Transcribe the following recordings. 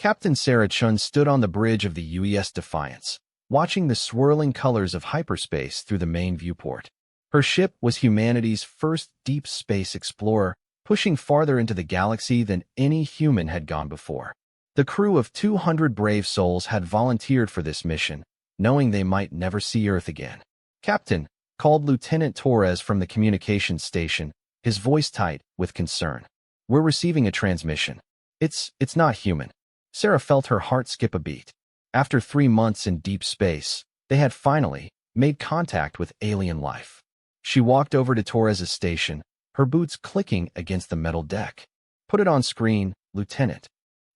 Captain Sarah Chun stood on the bridge of the UES Defiance, watching the swirling colors of hyperspace through the main viewport. Her ship was humanity's first deep space explorer, pushing farther into the galaxy than any human had gone before. The crew of 200 brave souls had volunteered for this mission, knowing they might never see Earth again. "Captain," called Lieutenant Torres from the communications station, his voice tight with concern. "We're receiving a transmission. It's not human." Sarah felt her heart skip a beat. After 3 months in deep space, they had finally made contact with alien life. She walked over to Torres's station, her boots clicking against the metal deck. "Put it on screen, Lieutenant."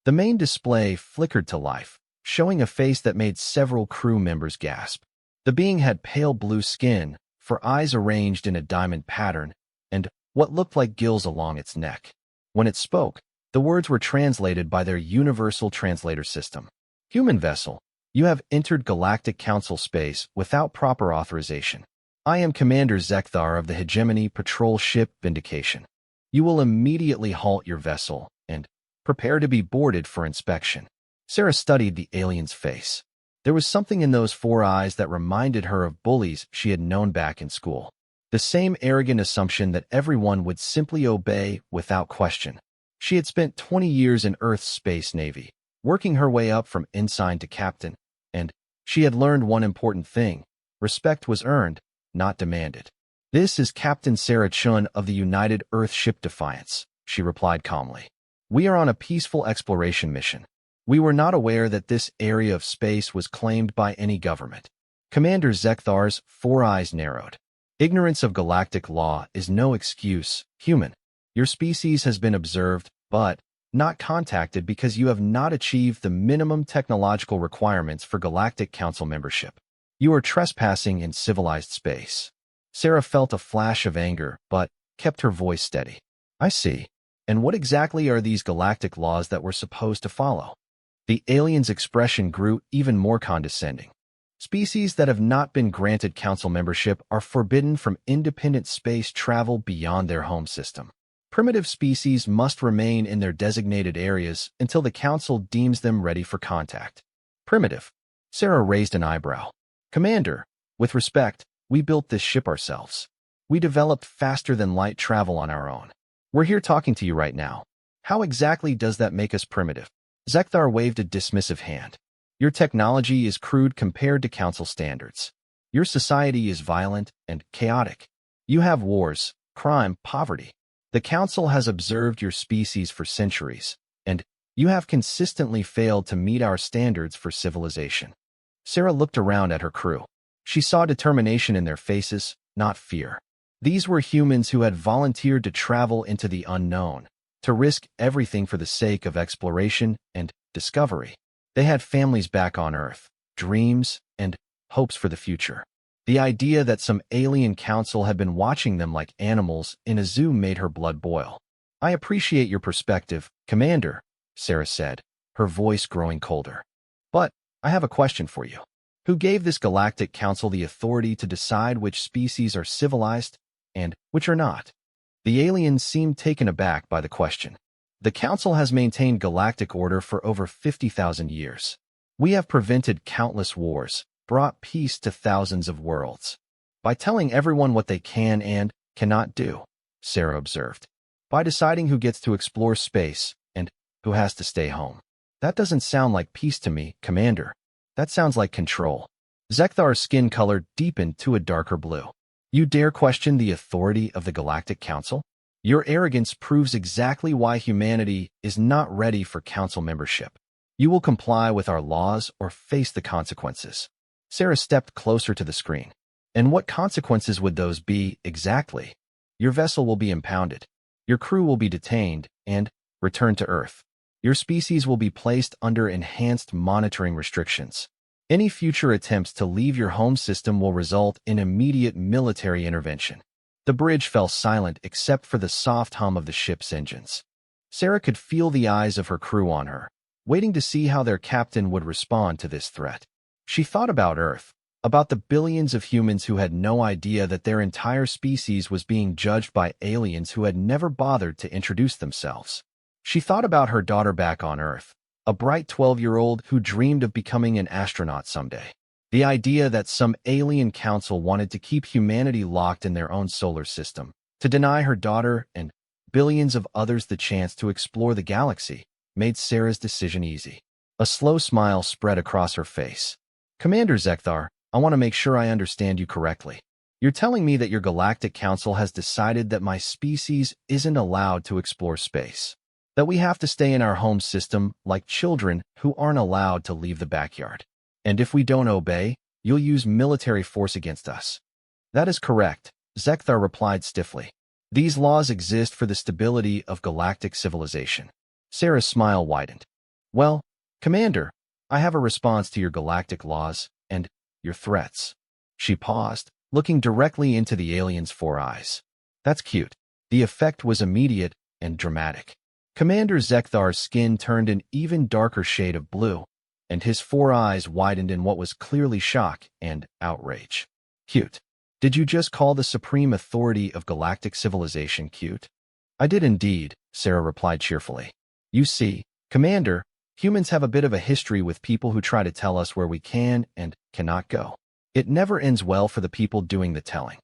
The main display flickered to life, showing a face that made several crew members gasp. The being had pale blue skin, for eyes arranged in a diamond pattern, and what looked like gills along its neck. When it spoke, the words were translated by their universal translator system. "Human vessel, you have entered Galactic Council space without proper authorization. I am Commander Zekthar of the Hegemony Patrol Ship Vindication. You will immediately halt your vessel and prepare to be boarded for inspection." Sarah studied the alien's face. There was something in those 4 eyes that reminded her of bullies she had known back in school. The same arrogant assumption that everyone would simply obey without question. She had spent 20 years in Earth's space navy, working her way up from ensign to captain, and she had learned one important thing: respect was earned, not demanded. "This is Captain Sarah Chun of the United Earth Ship Defiance," she replied calmly. "We are on a peaceful exploration mission. We were not aware that this area of space was claimed by any government." Commander Zekthar's 4 eyes narrowed. "Ignorance of galactic law is no excuse, human. Your species has been observed, but not contacted because you have not achieved the minimum technological requirements for Galactic Council membership. You are trespassing in civilized space." Sarah felt a flash of anger, but kept her voice steady. "I see. And what exactly are these galactic laws that we're supposed to follow?" The alien's expression grew even more condescending. "Species that have not been granted council membership are forbidden from independent space travel beyond their home system. Primitive species must remain in their designated areas until the council deems them ready for contact." "Primitive?" Sarah raised an eyebrow. "Commander, with respect, we built this ship ourselves. We developed faster-than-light travel on our own. We're here talking to you right now. How exactly does that make us primitive?" Zekthar waved a dismissive hand. "Your technology is crude compared to council standards. Your society is violent and chaotic. You have wars, crime, poverty. The council has observed your species for centuries, and you have consistently failed to meet our standards for civilization." Sarah looked around at her crew. She saw determination in their faces, not fear. These were humans who had volunteered to travel into the unknown, to risk everything for the sake of exploration and discovery. They had families back on Earth, dreams, and hopes for the future. The idea that some alien council had been watching them like animals in a zoo made her blood boil. "I appreciate your perspective, Commander," Sarah said, her voice growing colder. "But I have a question for you. Who gave this Galactic Council the authority to decide which species are civilized and which are not?" The alien seemed taken aback by the question. "The Council has maintained galactic order for over 50,000 years. We have prevented countless wars, brought peace to thousands of worlds. By telling everyone what they can and cannot do," Sarah observed. "By deciding who gets to explore space and who has to stay home. That doesn't sound like peace to me, Commander. That sounds like control." Zekthar's skin color deepened to a darker blue. "You dare question the authority of the Galactic Council? Your arrogance proves exactly why humanity is not ready for council membership. You will comply with our laws or face the consequences." Sarah stepped closer to the screen. "And what consequences would those be exactly?" "Your vessel will be impounded. Your crew will be detained and returned to Earth. Your species will be placed under enhanced monitoring restrictions. Any future attempts to leave your home system will result in immediate military intervention." The bridge fell silent except for the soft hum of the ship's engines. Sarah could feel the eyes of her crew on her, waiting to see how their captain would respond to this threat. She thought about Earth, about the billions of humans who had no idea that their entire species was being judged by aliens who had never bothered to introduce themselves. She thought about her daughter back on Earth, a bright 12-year-old who dreamed of becoming an astronaut someday. The idea that some alien council wanted to keep humanity locked in their own solar system, to deny her daughter and billions of others the chance to explore the galaxy, made Sarah's decision easy. A slow smile spread across her face. Commander Zekthar, I want to make sure I understand you correctly. You're telling me that your Galactic Council has decided that my species isn't allowed to explore space, that we have to stay in our home system like children who aren't allowed to leave the backyard. And if we don't obey, you'll use military force against us. That is correct, Zekthar replied stiffly. These laws exist for the stability of galactic civilization. Sarah's smile widened. Well, Commander, I have a response to your galactic laws and your threats. She paused, looking directly into the alien's 4 eyes. That's cute. The effect was immediate and dramatic. Commander Zekthar's skin turned an even darker shade of blue, and his 4 eyes widened in what was clearly shock and outrage. Cute. Did you just call the supreme authority of galactic civilization cute? I did indeed, Sarah replied cheerfully. You see, Commander, humans have a bit of a history with people who try to tell us where we can and cannot go. It never ends well for the people doing the telling.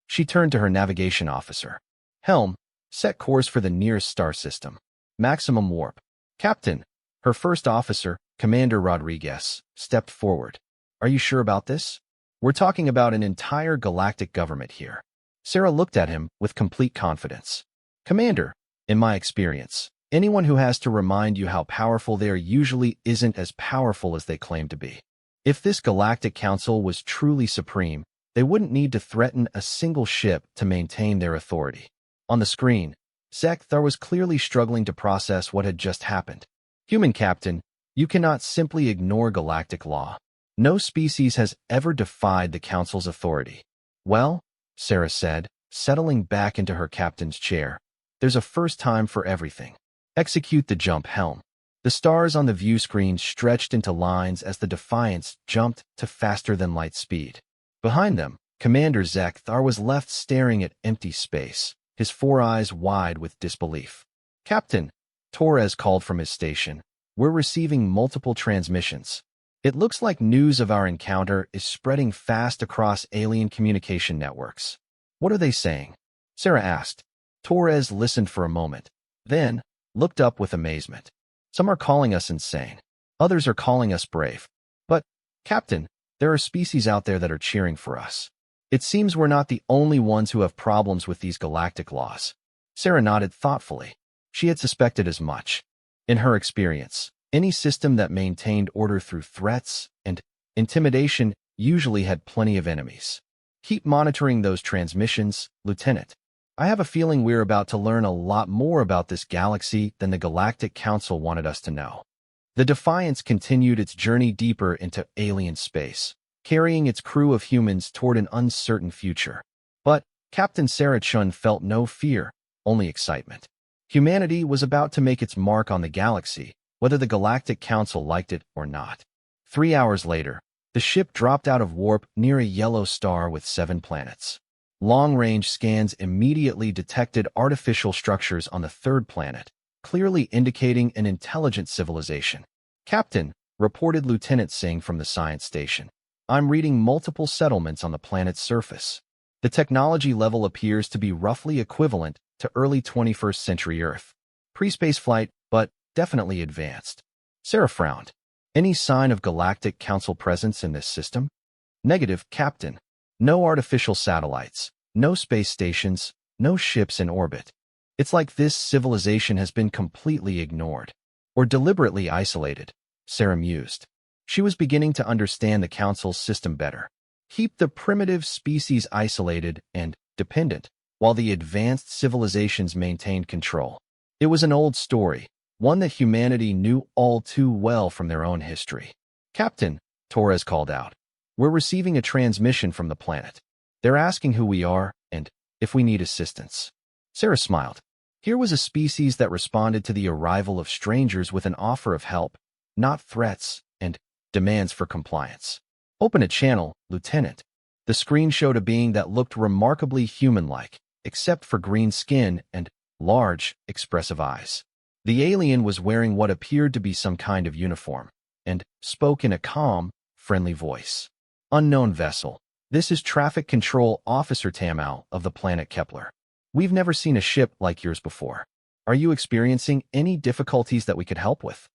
She turned to her navigation officer. Helm, set course for the nearest star system. Maximum warp. Captain, her first officer, Commander Rodriguez, stepped forward. Are you sure about this? We're talking about an entire galactic government here. Sarah looked at him with complete confidence. Commander, in my experience, anyone who has to remind you how powerful they are usually isn't as powerful as they claim to be. If this Galactic Council was truly supreme, they wouldn't need to threaten a single ship to maintain their authority. On the screen, Zekthar was clearly struggling to process what had just happened. Human Captain, you cannot simply ignore galactic law. No species has ever defied the Council's authority. Well, Sarah said, settling back into her captain's chair, there's a first time for everything. Execute the jump, Helm. The stars on the view screen stretched into lines as the Defiance jumped to faster-than-light speed. Behind them, Commander Zekthar was left staring at empty space, his 4 eyes wide with disbelief. Captain, Torres called from his station. We're receiving multiple transmissions. It looks like news of our encounter is spreading fast across alien communication networks. What are they saying? Sarah asked. Torres listened for a moment, then looked up with amazement. Some are calling us insane. Others are calling us brave. But, Captain, there are species out there that are cheering for us. It seems we're not the only ones who have problems with these galactic laws. Sarah nodded thoughtfully. She had suspected as much. In her experience, any system that maintained order through threats and intimidation usually had plenty of enemies. Keep monitoring those transmissions, Lieutenant. I have a feeling we're about to learn a lot more about this galaxy than the Galactic Council wanted us to know. The Defiance continued its journey deeper into alien space, carrying its crew of humans toward an uncertain future. But Captain Sarah Chun felt no fear, only excitement. Humanity was about to make its mark on the galaxy, whether the Galactic Council liked it or not. 3 hours later, the ship dropped out of warp near a yellow star with 7 planets. Long-range scans immediately detected artificial structures on the 3rd planet, clearly indicating an intelligent civilization. Captain, reported Lieutenant Singh from the science station. I'm reading multiple settlements on the planet's surface. The technology level appears to be roughly equivalent to early 21st century Earth. Pre-space flight, but definitely advanced. Sarah frowned. Any sign of Galactic Council presence in this system? Negative, Captain. No artificial satellites, no space stations, no ships in orbit. It's like this civilization has been completely ignored, or deliberately isolated, Sarah mused. She was beginning to understand the Council's system better. Keep the primitive species isolated and dependent, while the advanced civilizations maintained control. It was an old story, one that humanity knew all too well from their own history. Captain, Torres called out. We're receiving a transmission from the planet. They're asking who we are and if we need assistance. Sarah smiled. Here was a species that responded to the arrival of strangers with an offer of help, not threats and demands for compliance. Open a channel, Lieutenant. The screen showed a being that looked remarkably human-like, except for green skin and large, expressive eyes. The alien was wearing what appeared to be some kind of uniform, and spoke in a calm, friendly voice. Unknown vessel. This is Traffic Control Officer Tamao of the planet Kepler. We've never seen a ship like yours before. Are you experiencing any difficulties that we could help with?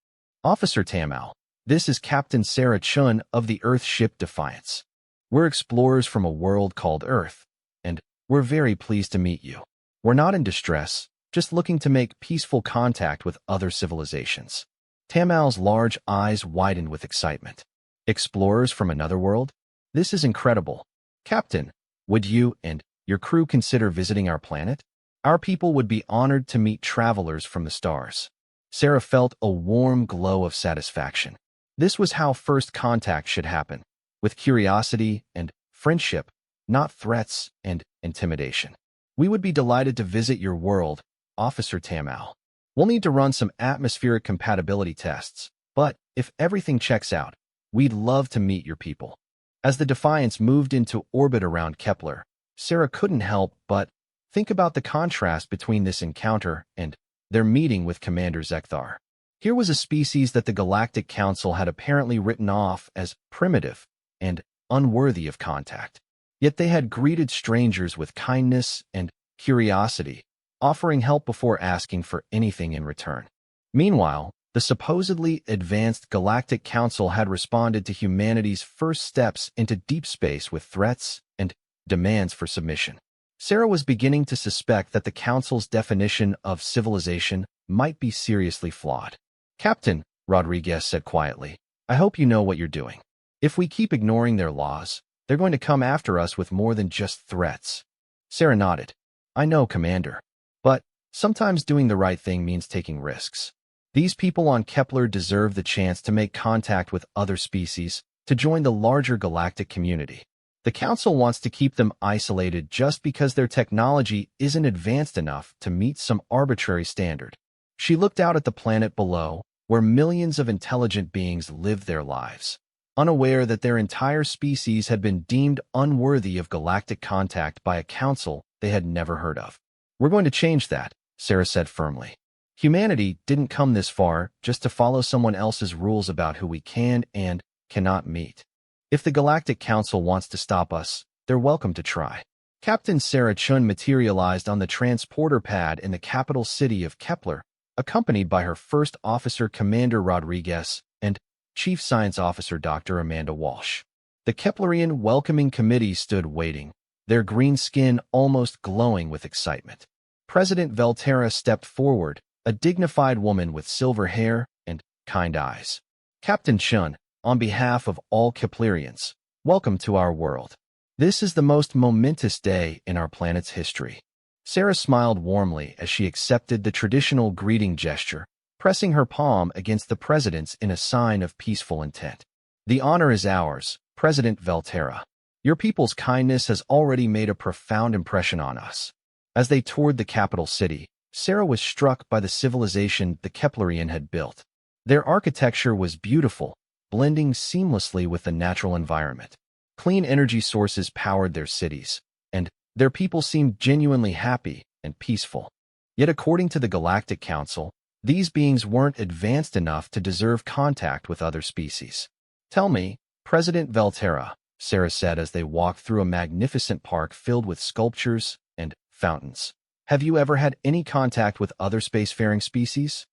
Officer Tamao, this is Captain Sarah Chun of the Earth ship Defiance. We're explorers from a world called Earth, and we're very pleased to meet you. We're not in distress, just looking to make peaceful contact with other civilizations. Tamao's large eyes widened with excitement. Explorers from another world? This is incredible. Captain, would you and your crew consider visiting our planet? Our people would be honored to meet travelers from the stars. Sarah felt a warm glow of satisfaction. This was how first contact should happen, with curiosity and friendship, not threats and intimidation. We would be delighted to visit your world, Officer Tamao. We'll need to run some atmospheric compatibility tests, but if everything checks out, we'd love to meet your people. As the Defiance moved into orbit around Kepler, Sarah couldn't help but think about the contrast between this encounter and their meeting with Commander Zekthar. Here was a species that the Galactic Council had apparently written off as primitive and unworthy of contact. Yet they had greeted strangers with kindness and curiosity, offering help before asking for anything in return. Meanwhile, the supposedly advanced Galactic Council had responded to humanity's first steps into deep space with threats and demands for submission. Sarah was beginning to suspect that the Council's definition of civilization might be seriously flawed. Captain, Rodriguez said quietly, I hope you know what you're doing. If we keep ignoring their laws, they're going to come after us with more than just threats. Sarah nodded. I know, Commander. But sometimes doing the right thing means taking risks. These people on Kepler deserve the chance to make contact with other species, to join the larger galactic community. The Council wants to keep them isolated just because their technology isn't advanced enough to meet some arbitrary standard. She looked out at the planet below, where millions of intelligent beings lived their lives, unaware that their entire species had been deemed unworthy of galactic contact by a council they had never heard of. We're going to change that, Sarah said firmly. Humanity didn't come this far just to follow someone else's rules about who we can and cannot meet. If the Galactic Council wants to stop us, they're welcome to try. Captain Sarah Chun materialized on the transporter pad in the capital city of Kepler, accompanied by her first officer Commander Rodriguez and Chief Science Officer Dr. Amanda Walsh. The Keplerian welcoming committee stood waiting, their green skin almost glowing with excitement. President Velterra stepped forward, a dignified woman with silver hair and kind eyes. Captain Chun, on behalf of all Keplerians, welcome to our world. This is the most momentous day in our planet's history. Sarah smiled warmly as she accepted the traditional greeting gesture, pressing her palm against the president's in a sign of peaceful intent. The honor is ours, President Velterra. Your people's kindness has already made a profound impression on us. As they toured the capital city, Sarah was struck by the civilization the Keplerian had built. Their architecture was beautiful, blending seamlessly with the natural environment. Clean energy sources powered their cities, and their people seemed genuinely happy and peaceful. Yet according to the Galactic Council, these beings weren't advanced enough to deserve contact with other species. Tell me, President Velterra, Sarah said as they walked through a magnificent park filled with sculptures and fountains. Have you ever had any contact with other spacefaring species?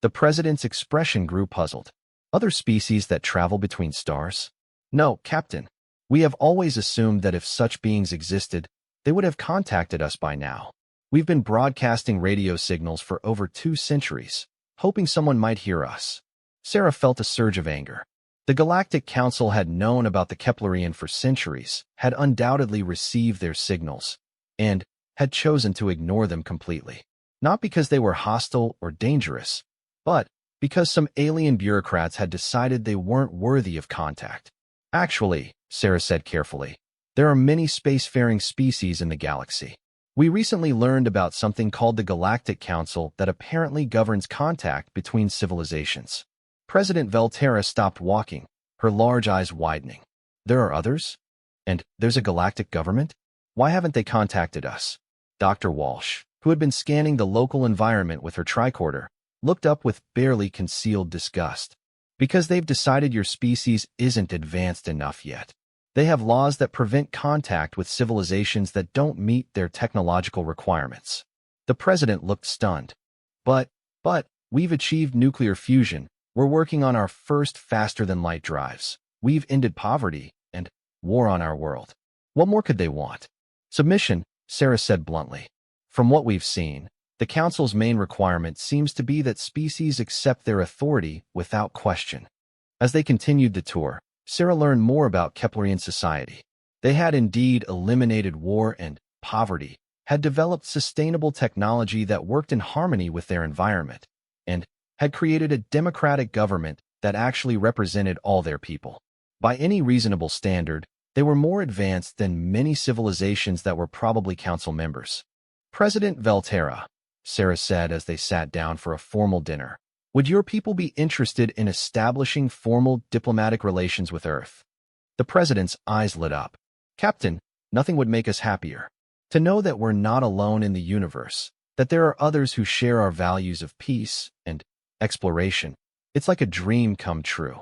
The president's expression grew puzzled. Other species that travel between stars? No, Captain. We have always assumed that if such beings existed, they would have contacted us by now. We've been broadcasting radio signals for over 2 centuries, hoping someone might hear us. Sarah felt a surge of anger. The Galactic Council had known about the Keplerian for centuries, had undoubtedly received their signals, and had chosen to ignore them completely. Not because they were hostile or dangerous, but because some alien bureaucrats had decided they weren't worthy of contact. Actually, Sarah said carefully, there are many spacefaring species in the galaxy. We recently learned about something called the Galactic Council that apparently governs contact between civilizations. President Velterra stopped walking, her large eyes widening. There are others? And there's a galactic government? Why haven't they contacted us? Dr. Walsh, who had been scanning the local environment with her tricorder, looked up with barely concealed disgust. Because they've decided your species isn't advanced enough yet. They have laws that prevent contact with civilizations that don't meet their technological requirements. The president looked stunned. But, we've achieved nuclear fusion. We're working on our first faster-than-light drives. We've ended poverty and war on our world. What more could they want? Submission, Sarah said bluntly. From what we've seen, the Council's main requirement seems to be that species accept their authority without question. As they continued the tour, Sarah learned more about Keplerian society. They had indeed eliminated war and poverty, had developed sustainable technology that worked in harmony with their environment, and had created a democratic government that actually represented all their people. By any reasonable standard, they were more advanced than many civilizations that were probably council members. President Valterra, Sarah said as they sat down for a formal dinner, would your people be interested in establishing formal diplomatic relations with Earth? The president's eyes lit up. Captain, nothing would make us happier. To know that we're not alone in the universe, that there are others who share our values of peace and exploration, it's like a dream come true.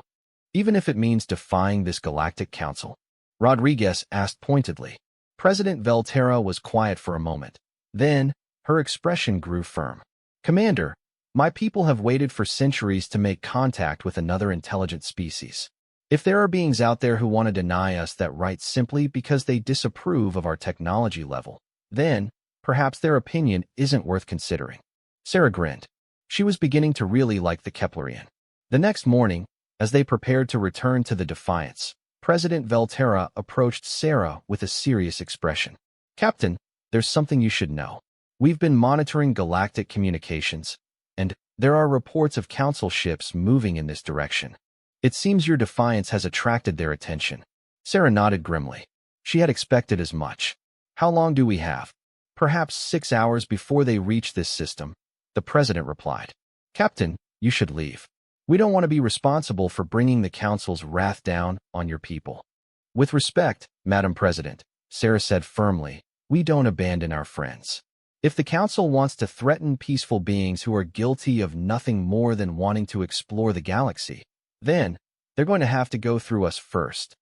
Even if it means defying this galactic council. Rodriguez asked pointedly. President Valterra was quiet for a moment. Then, her expression grew firm. Commander, my people have waited for centuries to make contact with another intelligent species. If there are beings out there who want to deny us that right simply because they disapprove of our technology level, then, perhaps their opinion isn't worth considering. Sarah grinned. She was beginning to really like the Keplerian. The next morning, as they prepared to return to the Defiance, President Valterra approached Sarah with a serious expression. Captain, there's something you should know. We've been monitoring galactic communications, and there are reports of council ships moving in this direction. It seems your Defiance has attracted their attention. Sarah nodded grimly. She had expected as much. How long do we have? Perhaps 6 hours before they reach this system, the president replied. Captain, you should leave. We don't want to be responsible for bringing the council's wrath down on your people. With respect, Madam President, Sarah said firmly, we don't abandon our friends. If the council wants to threaten peaceful beings who are guilty of nothing more than wanting to explore the galaxy, then they're going to have to go through us first.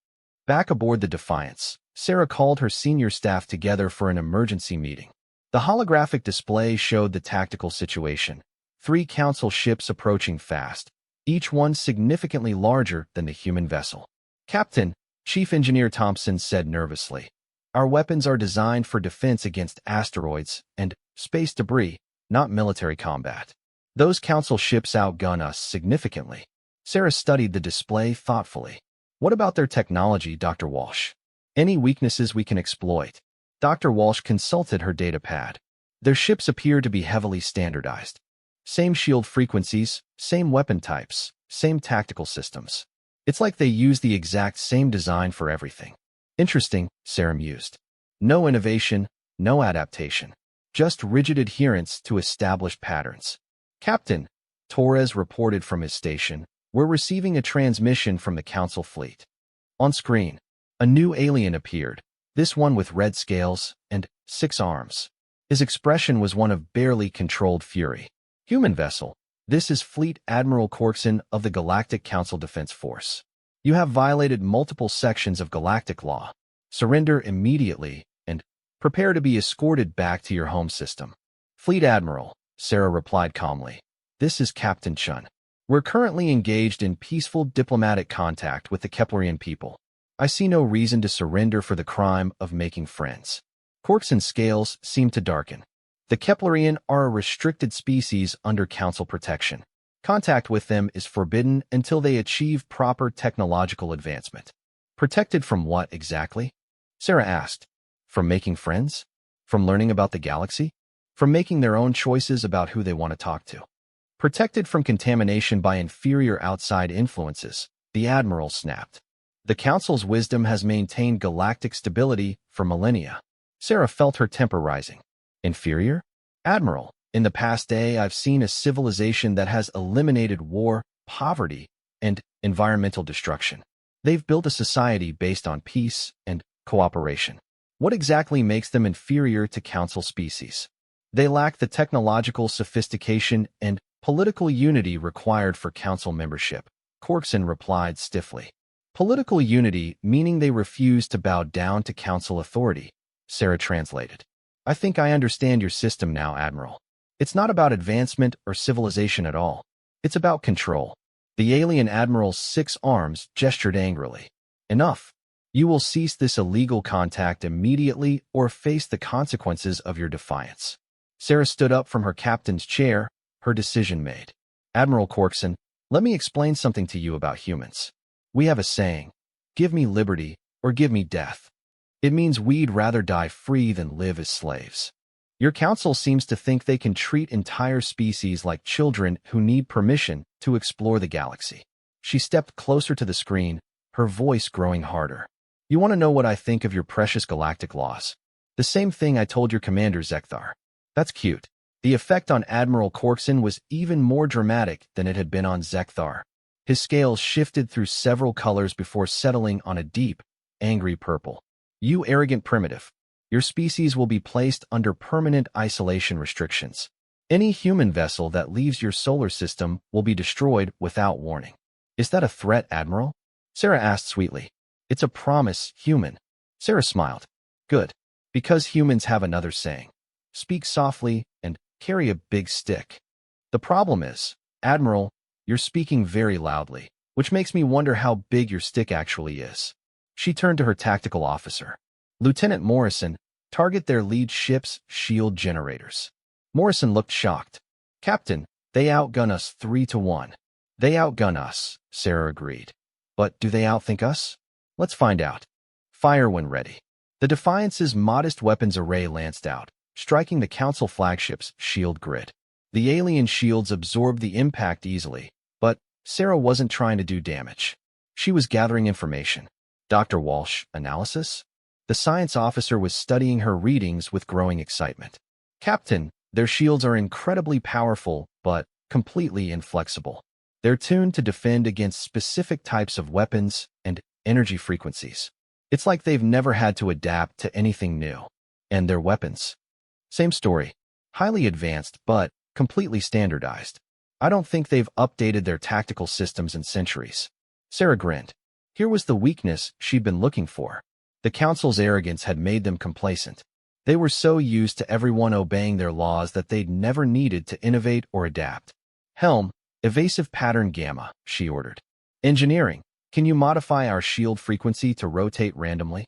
Back aboard the Defiance, Sarah called her senior staff together for an emergency meeting. The holographic display showed the tactical situation. 3 council ships approaching fast, each one significantly larger than the human vessel. Captain, Chief Engineer Thompson said nervously, our weapons are designed for defense against asteroids and space debris, not military combat. Those council ships outgun us significantly. Sarah studied the display thoughtfully. What about their technology, Dr. Walsh? Any weaknesses we can exploit? Dr. Walsh consulted her datapad. Their ships appear to be heavily standardized. Same shield frequencies, same weapon types, same tactical systems. It's like they use the exact same design for everything. Interesting, Sarah mused. No innovation, no adaptation. Just rigid adherence to established patterns. Captain, Torres reported from his station, we're receiving a transmission from the Council fleet. On screen, a new alien appeared, this one with red scales and 6 arms. His expression was one of barely controlled fury. Human vessel, this is Fleet Admiral Corkson of the Galactic Council Defense Force. You have violated multiple sections of galactic law. Surrender immediately and prepare to be escorted back to your home system. Fleet Admiral, Sarah replied calmly. This is Captain Chun. We're currently engaged in peaceful diplomatic contact with the Keplerian people. I see no reason to surrender for the crime of making friends. Corkson's scales seemed to darken. The Keplerian are a restricted species under Council protection. Contact with them is forbidden until they achieve proper technological advancement. Protected from what exactly? Sarah asked. From making friends? From learning about the galaxy? From making their own choices about who they want to talk to? Protected from contamination by inferior outside influences, the Admiral snapped. The Council's wisdom has maintained galactic stability for millennia. Sarah felt her temper rising. Inferior? Admiral, in the past day I've seen a civilization that has eliminated war, poverty, and environmental destruction. They've built a society based on peace and cooperation. What exactly makes them inferior to Council species? They lack the technological sophistication and Political unity required for council membership, Corkson replied stiffly. Political unity meaning they refused to bow down to council authority, Sarah translated. I think I understand your system now, Admiral. It's not about advancement or civilization at all. It's about control. The alien admiral's 6 arms gestured angrily. Enough. You will cease this illegal contact immediately or face the consequences of your defiance. Sarah stood up from her captain's chair, her decision made. Admiral Corkson, let me explain something to you about humans. We have a saying, give me liberty or give me death. It means we'd rather die free than live as slaves. Your council seems to think they can treat entire species like children who need permission to explore the galaxy. She stepped closer to the screen, her voice growing harder. You want to know what I think of your precious galactic laws? The same thing I told your commander Zekthar. That's cute. The effect on Admiral Corkson was even more dramatic than it had been on Zekthar. His scales shifted through several colors before settling on a deep, angry purple. You arrogant primitive. Your species will be placed under permanent isolation restrictions. Any human vessel that leaves your solar system will be destroyed without warning. Is that a threat, Admiral? Sarah asked sweetly. It's a promise, human. Sarah smiled. Good. Because humans have another saying. Speak softly and carry a big stick. The problem is, Admiral, you're speaking very loudly, which makes me wonder how big your stick actually is. She turned to her tactical officer. Lieutenant Morrison, target their lead ship's shield generators. Morrison looked shocked. Captain, they outgun us 3-1. They outgun us, Sarah agreed. But do they outthink us? Let's find out. Fire when ready. The Defiance's modest weapons array lanced out, striking the Council flagship's shield grid. The alien shields absorbed the impact easily, but Sarah wasn't trying to do damage. She was gathering information. Dr. Walsh, analysis? The science officer was studying her readings with growing excitement. Captain, their shields are incredibly powerful, but completely inflexible. They're tuned to defend against specific types of weapons and energy frequencies. It's like they've never had to adapt to anything new. And their weapons? Same story. Highly advanced, but completely standardized. I don't think they've updated their tactical systems in centuries. Sarah grinned. Here was the weakness she'd been looking for. The Council's arrogance had made them complacent. They were so used to everyone obeying their laws that they'd never needed to innovate or adapt. Helm, evasive pattern gamma, she ordered. Engineering, can you modify our shield frequency to rotate randomly?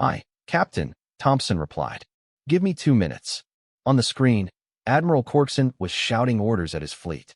Aye, Captain, Thompson replied. Give me 2 minutes. On the screen, Admiral Corkson was shouting orders at his fleet.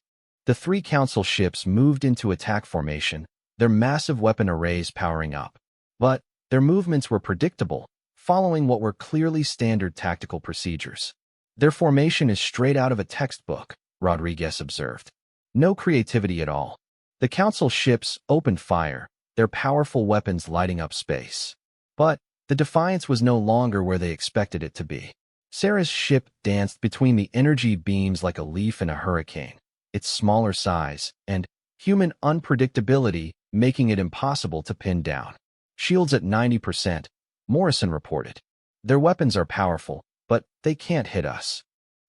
The 3 Council ships moved into attack formation, their massive weapon arrays powering up. But their movements were predictable, following what were clearly standard tactical procedures. Their formation is straight out of a textbook, Rodriguez observed. No creativity at all. The Council ships opened fire, their powerful weapons lighting up space. But the Defiance was no longer where they expected it to be. Sarah's ship danced between the energy beams like a leaf in a hurricane, its smaller size and human unpredictability making it impossible to pin down. Shields at 90%, Morrison reported. Their weapons are powerful, but they can't hit us.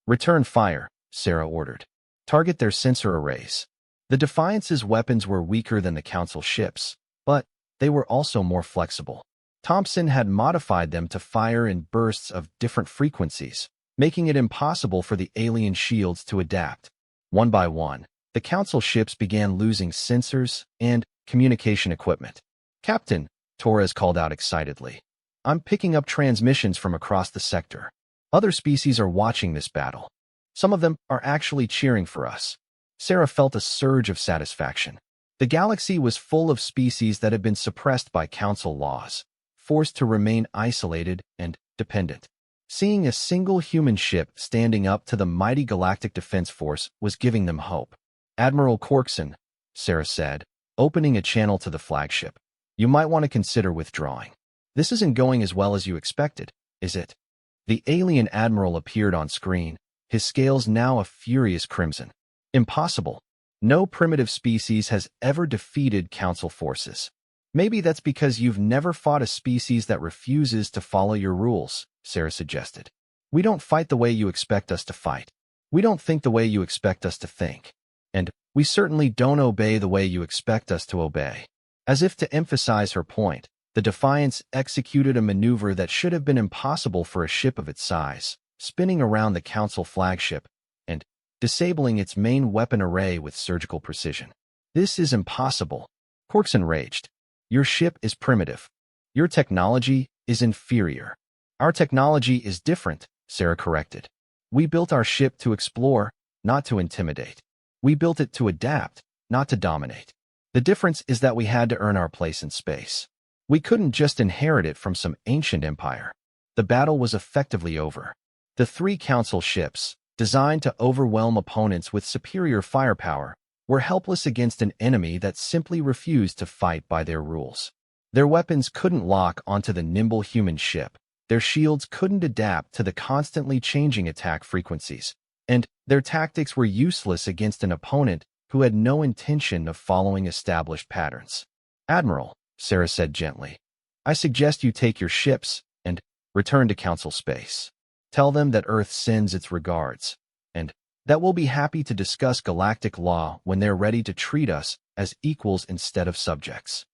Return fire, Sarah ordered. Target their sensor arrays. The Defiance's weapons were weaker than the Council ships, but they were also more flexible. Thompson had modified them to fire in bursts of different frequencies, making it impossible for the alien shields to adapt. One by one, the Council ships began losing sensors and communication equipment. Captain, Torres called out excitedly. I'm picking up transmissions from across the sector. Other species are watching this battle. Some of them are actually cheering for us. Sarah felt a surge of satisfaction. The galaxy was full of species that had been suppressed by Council laws, forced to remain isolated and dependent. Seeing a single human ship standing up to the mighty Galactic Defense Force was giving them hope. Admiral Corkson, Sarah said, opening a channel to the flagship. You might want to consider withdrawing. This isn't going as well as you expected, is it? The alien admiral appeared on screen, his scales now a furious crimson. Impossible. No primitive species has ever defeated Council forces. Maybe that's because you've never fought a species that refuses to follow your rules, Sarah suggested. We don't fight the way you expect us to fight. We don't think the way you expect us to think. and we certainly don't obey the way you expect us to obey. As if to emphasize her point, the Defiance executed a maneuver that should have been impossible for a ship of its size, spinning around the Council flagship and disabling its main weapon array with surgical precision. This is impossible. Quark's enraged. Your ship is primitive. Your technology is inferior. Our technology is different, Sarah corrected. We built our ship to explore, not to intimidate. We built it to adapt, not to dominate. The difference is that we had to earn our place in space. We couldn't just inherit it from some ancient empire. The battle was effectively over. The 3 Council ships, designed to overwhelm opponents with superior firepower, were helpless against an enemy that simply refused to fight by their rules. Their weapons couldn't lock onto the nimble human ship, their shields couldn't adapt to the constantly changing attack frequencies, and their tactics were useless against an opponent who had no intention of following established patterns. Admiral, Sarah said gently, I suggest you take your ships and return to Council space. Tell them that Earth sends its regards, and that we'll be happy to discuss galactic law when they're ready to treat us as equals instead of subjects.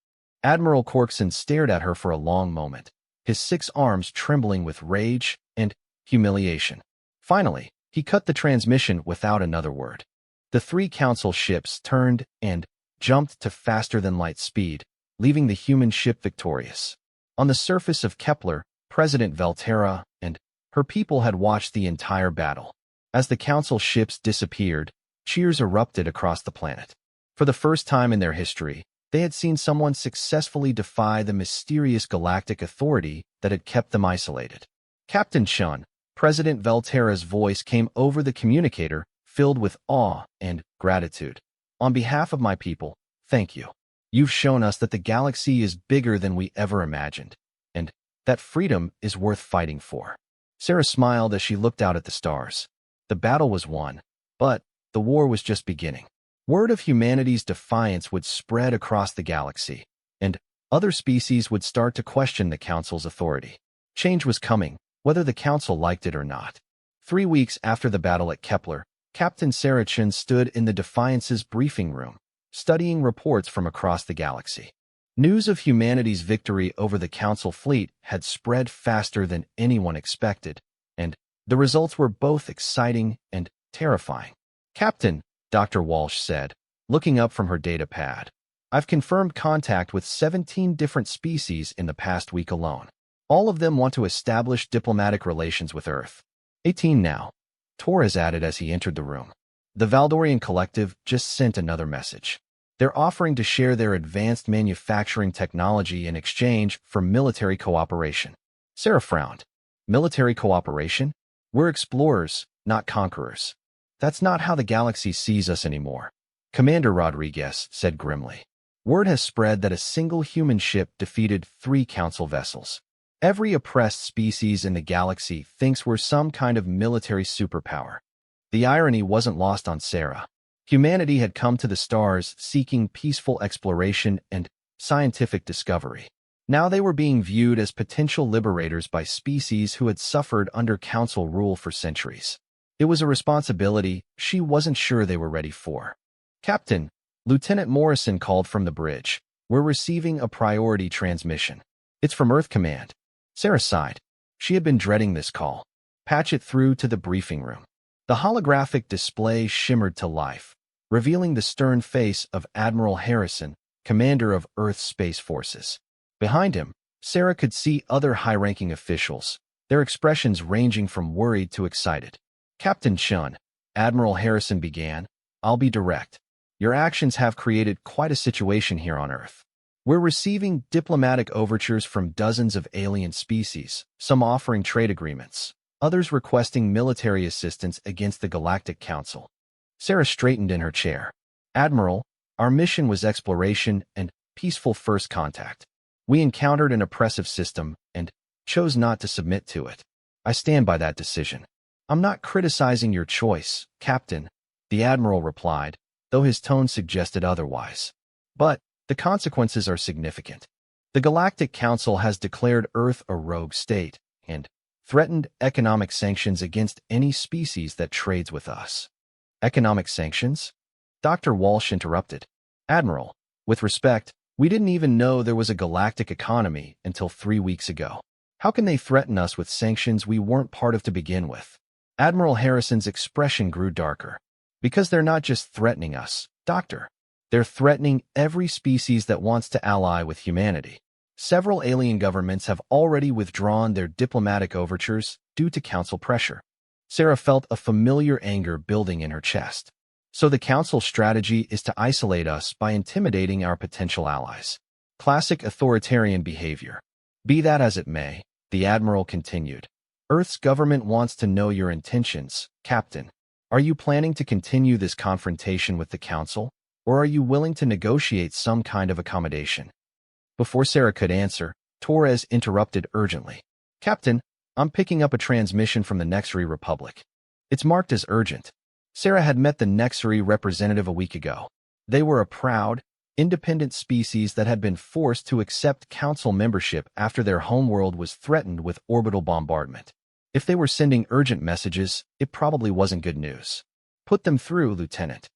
Admiral Corkson stared at her for a long moment, his 6 arms trembling with rage and humiliation. Finally, he cut the transmission without another word. The 3 Council ships turned and jumped to faster-than-light speed, leaving the human ship victorious. On the surface of Kepler, President Valterra and her people had watched the entire battle. As the Council ships disappeared, cheers erupted across the planet. For the first time in their history, they had seen someone successfully defy the mysterious galactic authority that had kept them isolated. Captain Chun, President Valterra's voice came over the communicator, filled with awe and gratitude. On behalf of my people, thank you. You've shown us that the galaxy is bigger than we ever imagined, and that freedom is worth fighting for. Sarah smiled as she looked out at the stars. The battle was won, but the war was just beginning. Word of humanity's defiance would spread across the galaxy, and other species would start to question the Council's authority. Change was coming, whether the Council liked it or not. 3 weeks after the battle at Kepler, Captain Sarah Chun stood in the Defiance's briefing room, studying reports from across the galaxy. News of humanity's victory over the Council fleet had spread faster than anyone expected, and the results were both exciting and terrifying. Captain, Dr. Walsh said, looking up from her data pad, I've confirmed contact with 17 different species in the past week alone. All of them want to establish diplomatic relations with Earth. 18 now. Torres added as he entered the room. The Valdorian Collective just sent another message. They're offering to share their advanced manufacturing technology in exchange for military cooperation. Sarah frowned. Military cooperation? We're explorers, not conquerors. That's not how the galaxy sees us anymore. Commander Rodriguez said grimly. Word has spread that a single human ship defeated 3 Council vessels. Every oppressed species in the galaxy thinks we're some kind of military superpower. The irony wasn't lost on Sarah. Humanity had come to the stars seeking peaceful exploration and scientific discovery. Now they were being viewed as potential liberators by species who had suffered under Council rule for centuries. It was a responsibility she wasn't sure they were ready for. Captain, Lieutenant Morrison called from the bridge. We're receiving a priority transmission. It's from Earth Command. Sarah sighed. She had been dreading this call. Patch it through to the briefing room. The holographic display shimmered to life, revealing the stern face of Admiral Harrison, commander of Earth's Space Forces. Behind him, Sarah could see other high-ranking officials, their expressions ranging from worried to excited. Captain Chun, Admiral Harrison began, I'll be direct. Your actions have created quite a situation here on Earth. We're receiving diplomatic overtures from dozens of alien species, some offering trade agreements, others requesting military assistance against the Galactic Council. Sarah straightened in her chair. Admiral, our mission was exploration and peaceful first contact. We encountered an oppressive system and chose not to submit to it. I stand by that decision. I'm not criticizing your choice, Captain, the Admiral replied, though his tone suggested otherwise. But the consequences are significant. The Galactic Council has declared Earth a rogue state and threatened economic sanctions against any species that trades with us. Economic sanctions? Dr. Walsh interrupted. Admiral, with respect, we didn't even know there was a galactic economy until 3 weeks ago. How can they threaten us with sanctions we weren't part of to begin with? Admiral Harrison's expression grew darker. Because they're not just threatening us, Doctor. They're threatening every species that wants to ally with humanity. Several alien governments have already withdrawn their diplomatic overtures due to Council pressure. Sarah felt a familiar anger building in her chest. So the Council's strategy is to isolate us by intimidating our potential allies. Classic authoritarian behavior. Be that as it may, the Admiral continued. Earth's government wants to know your intentions, Captain. Are you planning to continue this confrontation with the Council, or are you willing to negotiate some kind of accommodation? Before Sarah could answer, Torres interrupted urgently. Captain, I'm picking up a transmission from the Nexari Republic. It's marked as urgent. Sarah had met the Nexari representative a week ago. They were a proud, independent species that had been forced to accept Council membership after their homeworld was threatened with orbital bombardment. If they were sending urgent messages, it probably wasn't good news. Put them through, Lieutenant.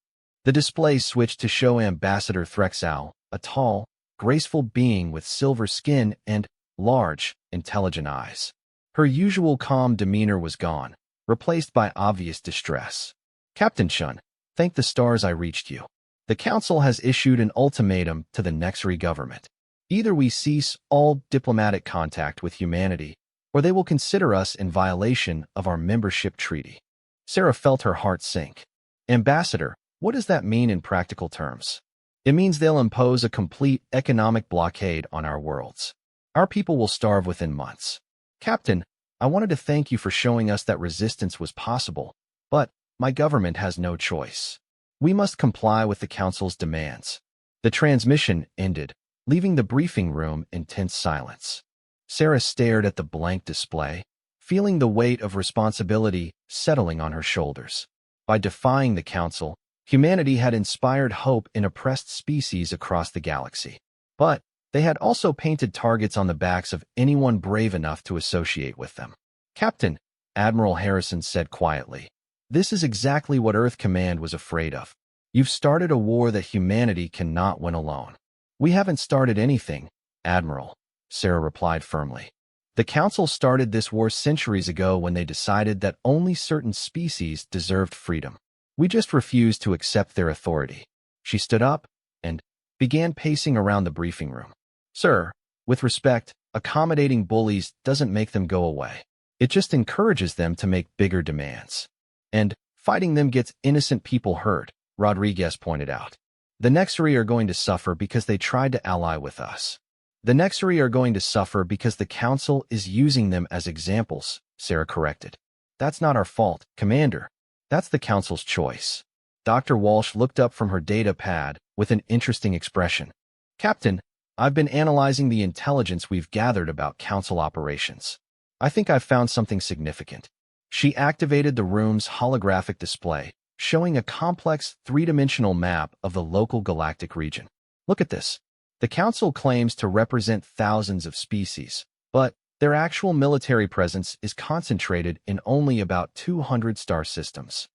The display switched to show Ambassador Threxal, a tall, graceful being with silver skin and large, intelligent eyes. Her usual calm demeanor was gone, replaced by obvious distress. Captain Chun, thank the stars I reached you. The Council has issued an ultimatum to the Nexari government. Either we cease all diplomatic contact with humanity, or they will consider us in violation of our membership treaty. Sarah felt her heart sink. Ambassador, what does that mean in practical terms? It means they'll impose a complete economic blockade on our worlds. Our people will starve within months. Captain, I wanted to thank you for showing us that resistance was possible, but my government has no choice. We must comply with the Council's demands. The transmission ended, leaving the briefing room in tense silence. Sarah stared at the blank display, feeling the weight of responsibility settling on her shoulders. By defying the Council, humanity had inspired hope in oppressed species across the galaxy. But they had also painted targets on the backs of anyone brave enough to associate with them. Captain, Admiral Harrison said quietly, this is exactly what Earth Command was afraid of. You've started a war that humanity cannot win alone. We haven't started anything, Admiral, Sarah replied firmly. The Council started this war centuries ago when they decided that only certain species deserved freedom. We just refused to accept their authority. She stood up and began pacing around the briefing room. Sir, with respect, accommodating bullies doesn't make them go away. It just encourages them to make bigger demands. And fighting them gets innocent people hurt, Rodriguez pointed out. The Nexari are going to suffer because they tried to ally with us. The Nexari are going to suffer because the Council is using them as examples, Sarah corrected. That's not our fault, Commander. That's the Council's choice. Dr. Walsh looked up from her data pad with an interesting expression. Captain, I've been analyzing the intelligence we've gathered about Council operations. I think I've found something significant. She activated the room's holographic display, showing a complex three-dimensional map of the local galactic region. Look at this. The Council claims to represent thousands of species, but their actual military presence is concentrated in only about 200 star systems.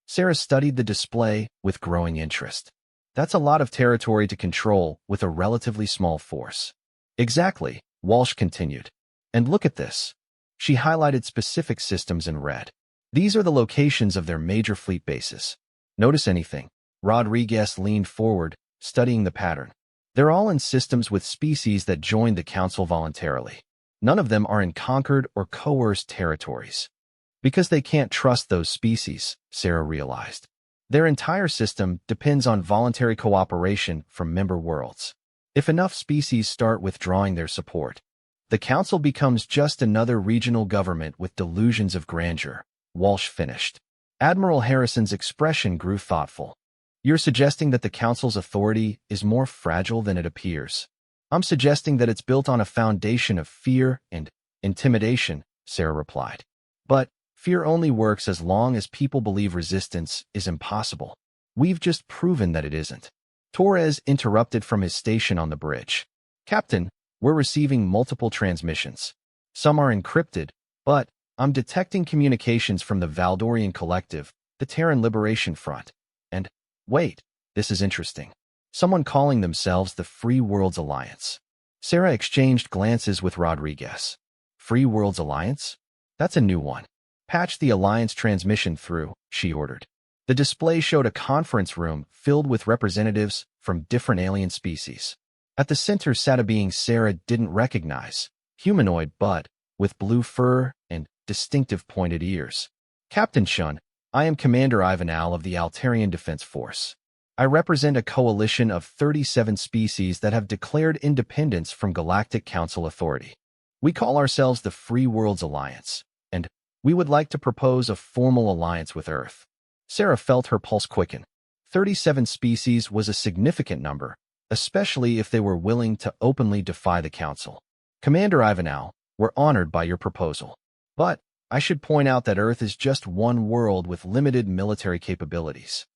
Sarah studied the display with growing interest. That's a lot of territory to control with a relatively small force. Exactly, Walsh continued. And look at this. She highlighted specific systems in red. These are the locations of their major fleet bases. Notice anything? Rodriguez leaned forward, studying the pattern. They're all in systems with species that joined the Council voluntarily. None of them are in conquered or coerced territories. Because they can't trust those species, Sarah realized. Their entire system depends on voluntary cooperation from member worlds. If enough species start withdrawing their support, the Council becomes just another regional government with delusions of grandeur, Walsh finished. Admiral Harrison's expression grew thoughtful. You're suggesting that the Council's authority is more fragile than it appears. I'm suggesting that it's built on a foundation of fear and intimidation, Sarah replied. But fear only works as long as people believe resistance is impossible. We've just proven that it isn't. Torres interrupted from his station on the bridge. Captain, we're receiving multiple transmissions. Some are encrypted, but I'm detecting communications from the Valdorian Collective, the Terran Liberation Front. And wait, This is interesting. Someone calling themselves the Free Worlds Alliance. Sarah exchanged glances with Rodriguez. Free Worlds Alliance? That's a new one. Patch the Alliance transmission through, she ordered. The display showed a conference room filled with representatives from different alien species. At the center sat a being Sarah didn't recognize, humanoid but with blue fur and distinctive pointed ears. Captain Shun, I am Commander Ivanal of the Altarian Defense Force. I represent a coalition of 37 species that have declared independence from Galactic Council authority. We call ourselves the Free Worlds Alliance, and we would like to propose a formal alliance with Earth. Sarah felt her pulse quicken. 37 species was a significant number, especially if they were willing to openly defy the Council. Commander Ivanal, we're honored by your proposal. But I should point out that Earth is just one world with limited military capabilities.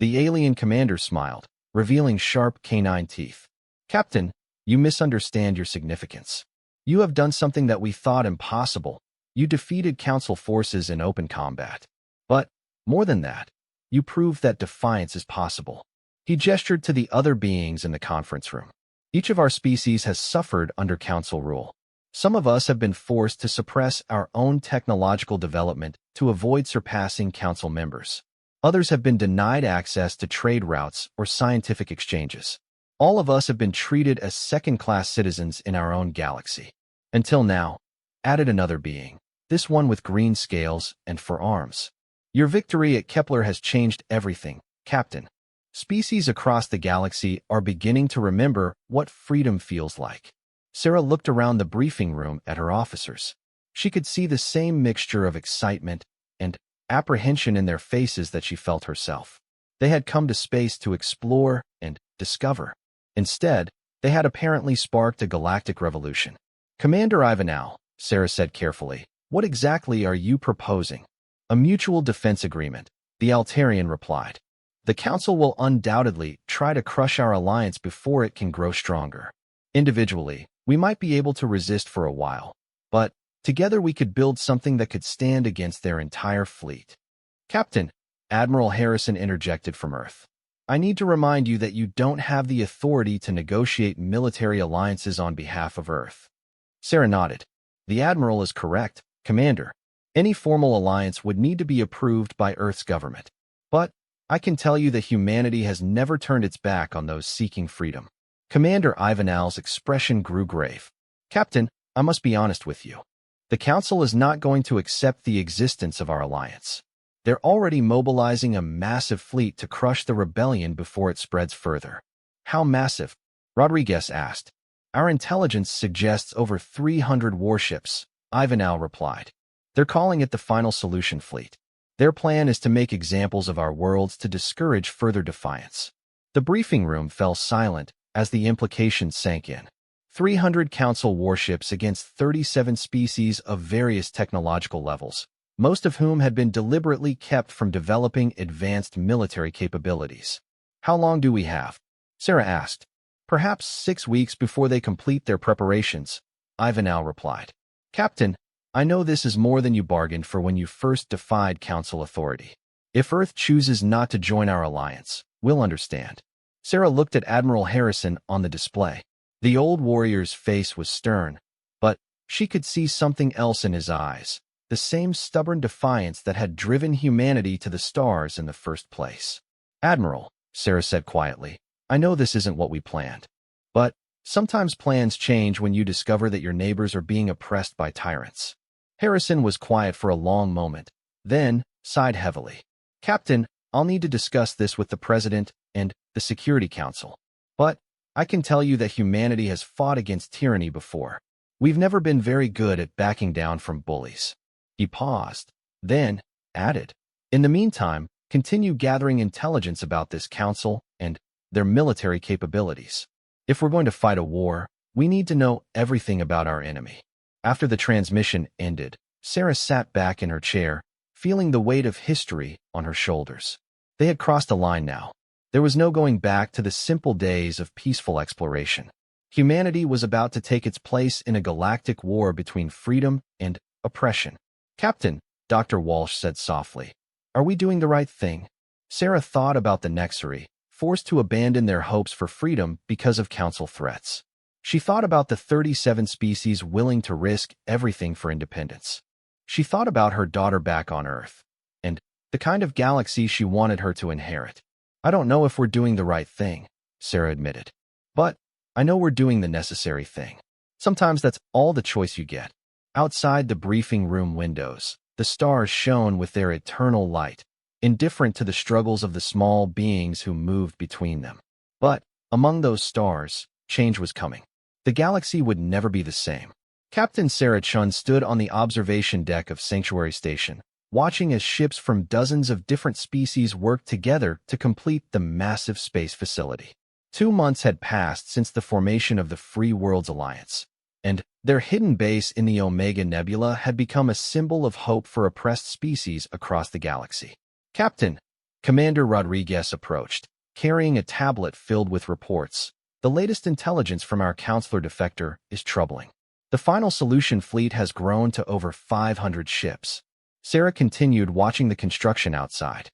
The alien commander smiled, revealing sharp canine teeth. Captain, you misunderstand your significance. You have done something that we thought impossible. You defeated Council forces in open combat. But, more than that, you proved that defiance is possible. He gestured to the other beings in the conference room. Each of our species has suffered under Council rule. Some of us have been forced to suppress our own technological development to avoid surpassing Council members. Others have been denied access to trade routes or scientific exchanges. All of us have been treated as second-class citizens in our own galaxy. Until now, added another being, this one with green scales and 4 arms. Your victory at Kepler has changed everything, Captain. Species across the galaxy are beginning to remember what freedom feels like. Sarah looked around the briefing room at her officers. She could see the same mixture of excitement and apprehension in their faces that she felt herself. They had come to space to explore and discover. Instead, they had apparently sparked a galactic revolution. Commander Ivanal, Sarah said carefully, what exactly are you proposing? A mutual defense agreement, the Altarian replied. The Council will undoubtedly try to crush our alliance before it can grow stronger. Individually, we might be able to resist for a while, but together we could build something that could stand against their entire fleet. Captain, Admiral Harrison interjected from Earth. I need to remind you that you don't have the authority to negotiate military alliances on behalf of Earth. Sarah nodded. The Admiral is correct, Commander. Any formal alliance would need to be approved by Earth's government. But I can tell you that humanity has never turned its back on those seeking freedom. Commander Ivanal's expression grew grave. Captain, I must be honest with you. The Council is not going to accept the existence of our alliance. They're already mobilizing a massive fleet to crush the rebellion before it spreads further. How massive? Rodriguez asked. Our intelligence suggests over 300 warships, Ivanal replied. They're calling it the Final Solution Fleet. Their plan is to make examples of our worlds to discourage further defiance. The briefing room fell silent as the implications sank in. 300 Council warships against 37 species of various technological levels, most of whom had been deliberately kept from developing advanced military capabilities. How long do we have? Sarah asked. Perhaps 6 weeks before they complete their preparations, Ivanal replied. Captain, I know this is more than you bargained for when you first defied Council authority. If Earth chooses not to join our alliance, we'll understand. Sarah looked at Admiral Harrison on the display. The old warrior's face was stern, but she could see something else in his eyes, the same stubborn defiance that had driven humanity to the stars in the first place. Admiral, Sarah said quietly, I know this isn't what we planned. But sometimes plans change when you discover that your neighbors are being oppressed by tyrants. Harrison was quiet for a long moment, then sighed heavily. Captain, I'll need to discuss this with the President and the Security Council. But I can tell you that humanity has fought against tyranny before. We've never been very good at backing down from bullies. He paused, then added, in the meantime, continue gathering intelligence about this council and their military capabilities. If we're going to fight a war, we need to know everything about our enemy. After the transmission ended, Sarah sat back in her chair, feeling the weight of history on her shoulders. They had crossed a line now. There was no going back to the simple days of peaceful exploration. Humanity was about to take its place in a galactic war between freedom and oppression. Captain, Dr. Walsh said softly, are we doing the right thing? Sarah thought about the Nexari, forced to abandon their hopes for freedom because of Council threats. She thought about the 37 species willing to risk everything for independence. She thought about her daughter back on Earth, and the kind of galaxy she wanted her to inherit. I don't know if we're doing the right thing, Sarah admitted. But I know we're doing the necessary thing. Sometimes that's all the choice you get. Outside the briefing room windows, the stars shone with their eternal light, indifferent to the struggles of the small beings who moved between them. But among those stars, change was coming. The galaxy would never be the same. Captain Sarah Chun stood on the observation deck of Sanctuary Station, watching as ships from dozens of different species worked together to complete the massive space facility. 2 months had passed since the formation of the Free Worlds Alliance, and their hidden base in the Omega Nebula had become a symbol of hope for oppressed species across the galaxy. Captain, Commander Rodriguez approached, carrying a tablet filled with reports. The latest intelligence from our counselor defector is troubling. The final solution fleet has grown to over 500 ships. Sarah continued watching the construction outside.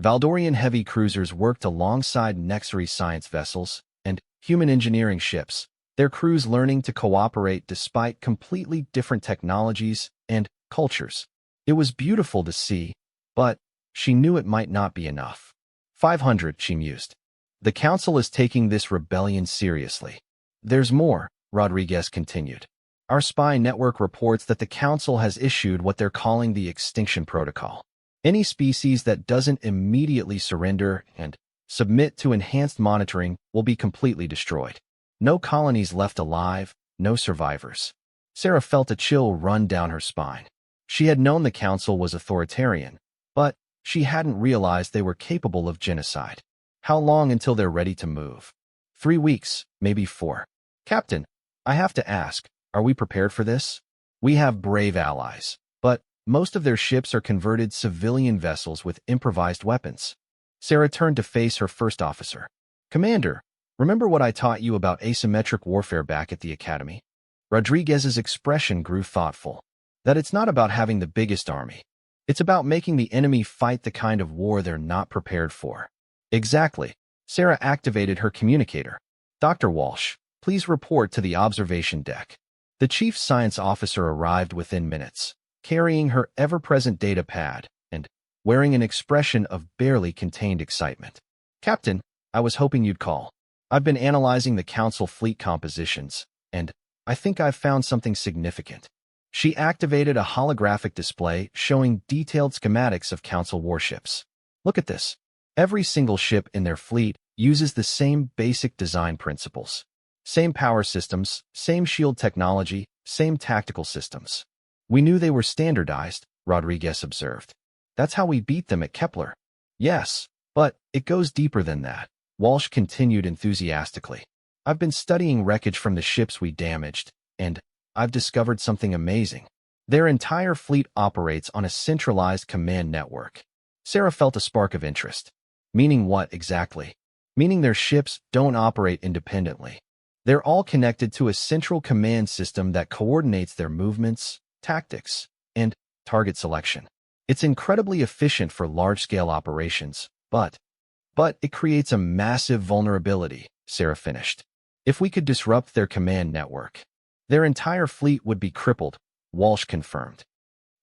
Valdorian heavy cruisers worked alongside Nexary science vessels and human engineering ships, their crews learning to cooperate despite completely different technologies and cultures. It was beautiful to see, but she knew it might not be enough. 500, she mused. The Council is taking this rebellion seriously. There's more, Rodriguez continued. Our spy network reports that the Council has issued what they're calling the Extinction Protocol. Any species that doesn't immediately surrender and submit to enhanced monitoring will be completely destroyed. No colonies left alive, no survivors. Sarah felt a chill run down her spine. She had known the Council was authoritarian, but she hadn't realized they were capable of genocide. How long until they're ready to move? 3 weeks, maybe 4. Captain, I have to ask, are we prepared for this? We have brave allies, but most of their ships are converted civilian vessels with improvised weapons. Sarah turned to face her first officer. Commander, remember what I taught you about asymmetric warfare back at the Academy? Rodriguez's expression grew thoughtful. That it's not about having the biggest army. It's about making the enemy fight the kind of war they're not prepared for. Exactly. Sarah activated her communicator. Dr. Walsh, please report to the observation deck. The chief science officer arrived within minutes, carrying her ever-present data pad and wearing an expression of barely contained excitement. Captain, I was hoping you'd call. I've been analyzing the Council fleet compositions, and I think I've found something significant. She activated a holographic display showing detailed schematics of Council warships. Look at this. Every single ship in their fleet uses the same basic design principles. Same power systems, same shield technology, same tactical systems. We knew they were standardized, Rodriguez observed. That's how we beat them at Kepler. Yes, but it goes deeper than that, Walsh continued enthusiastically. I've been studying wreckage from the ships we damaged, and I've discovered something amazing. Their entire fleet operates on a centralized command network. Sarah felt a spark of interest. Meaning what exactly? Meaning their ships don't operate independently. They're all connected to a central command system that coordinates their movements, tactics, and target selection. It's incredibly efficient for large-scale operations, but it creates a massive vulnerability, Sarah finished. If we could disrupt their command network, their entire fleet would be crippled, Walsh confirmed.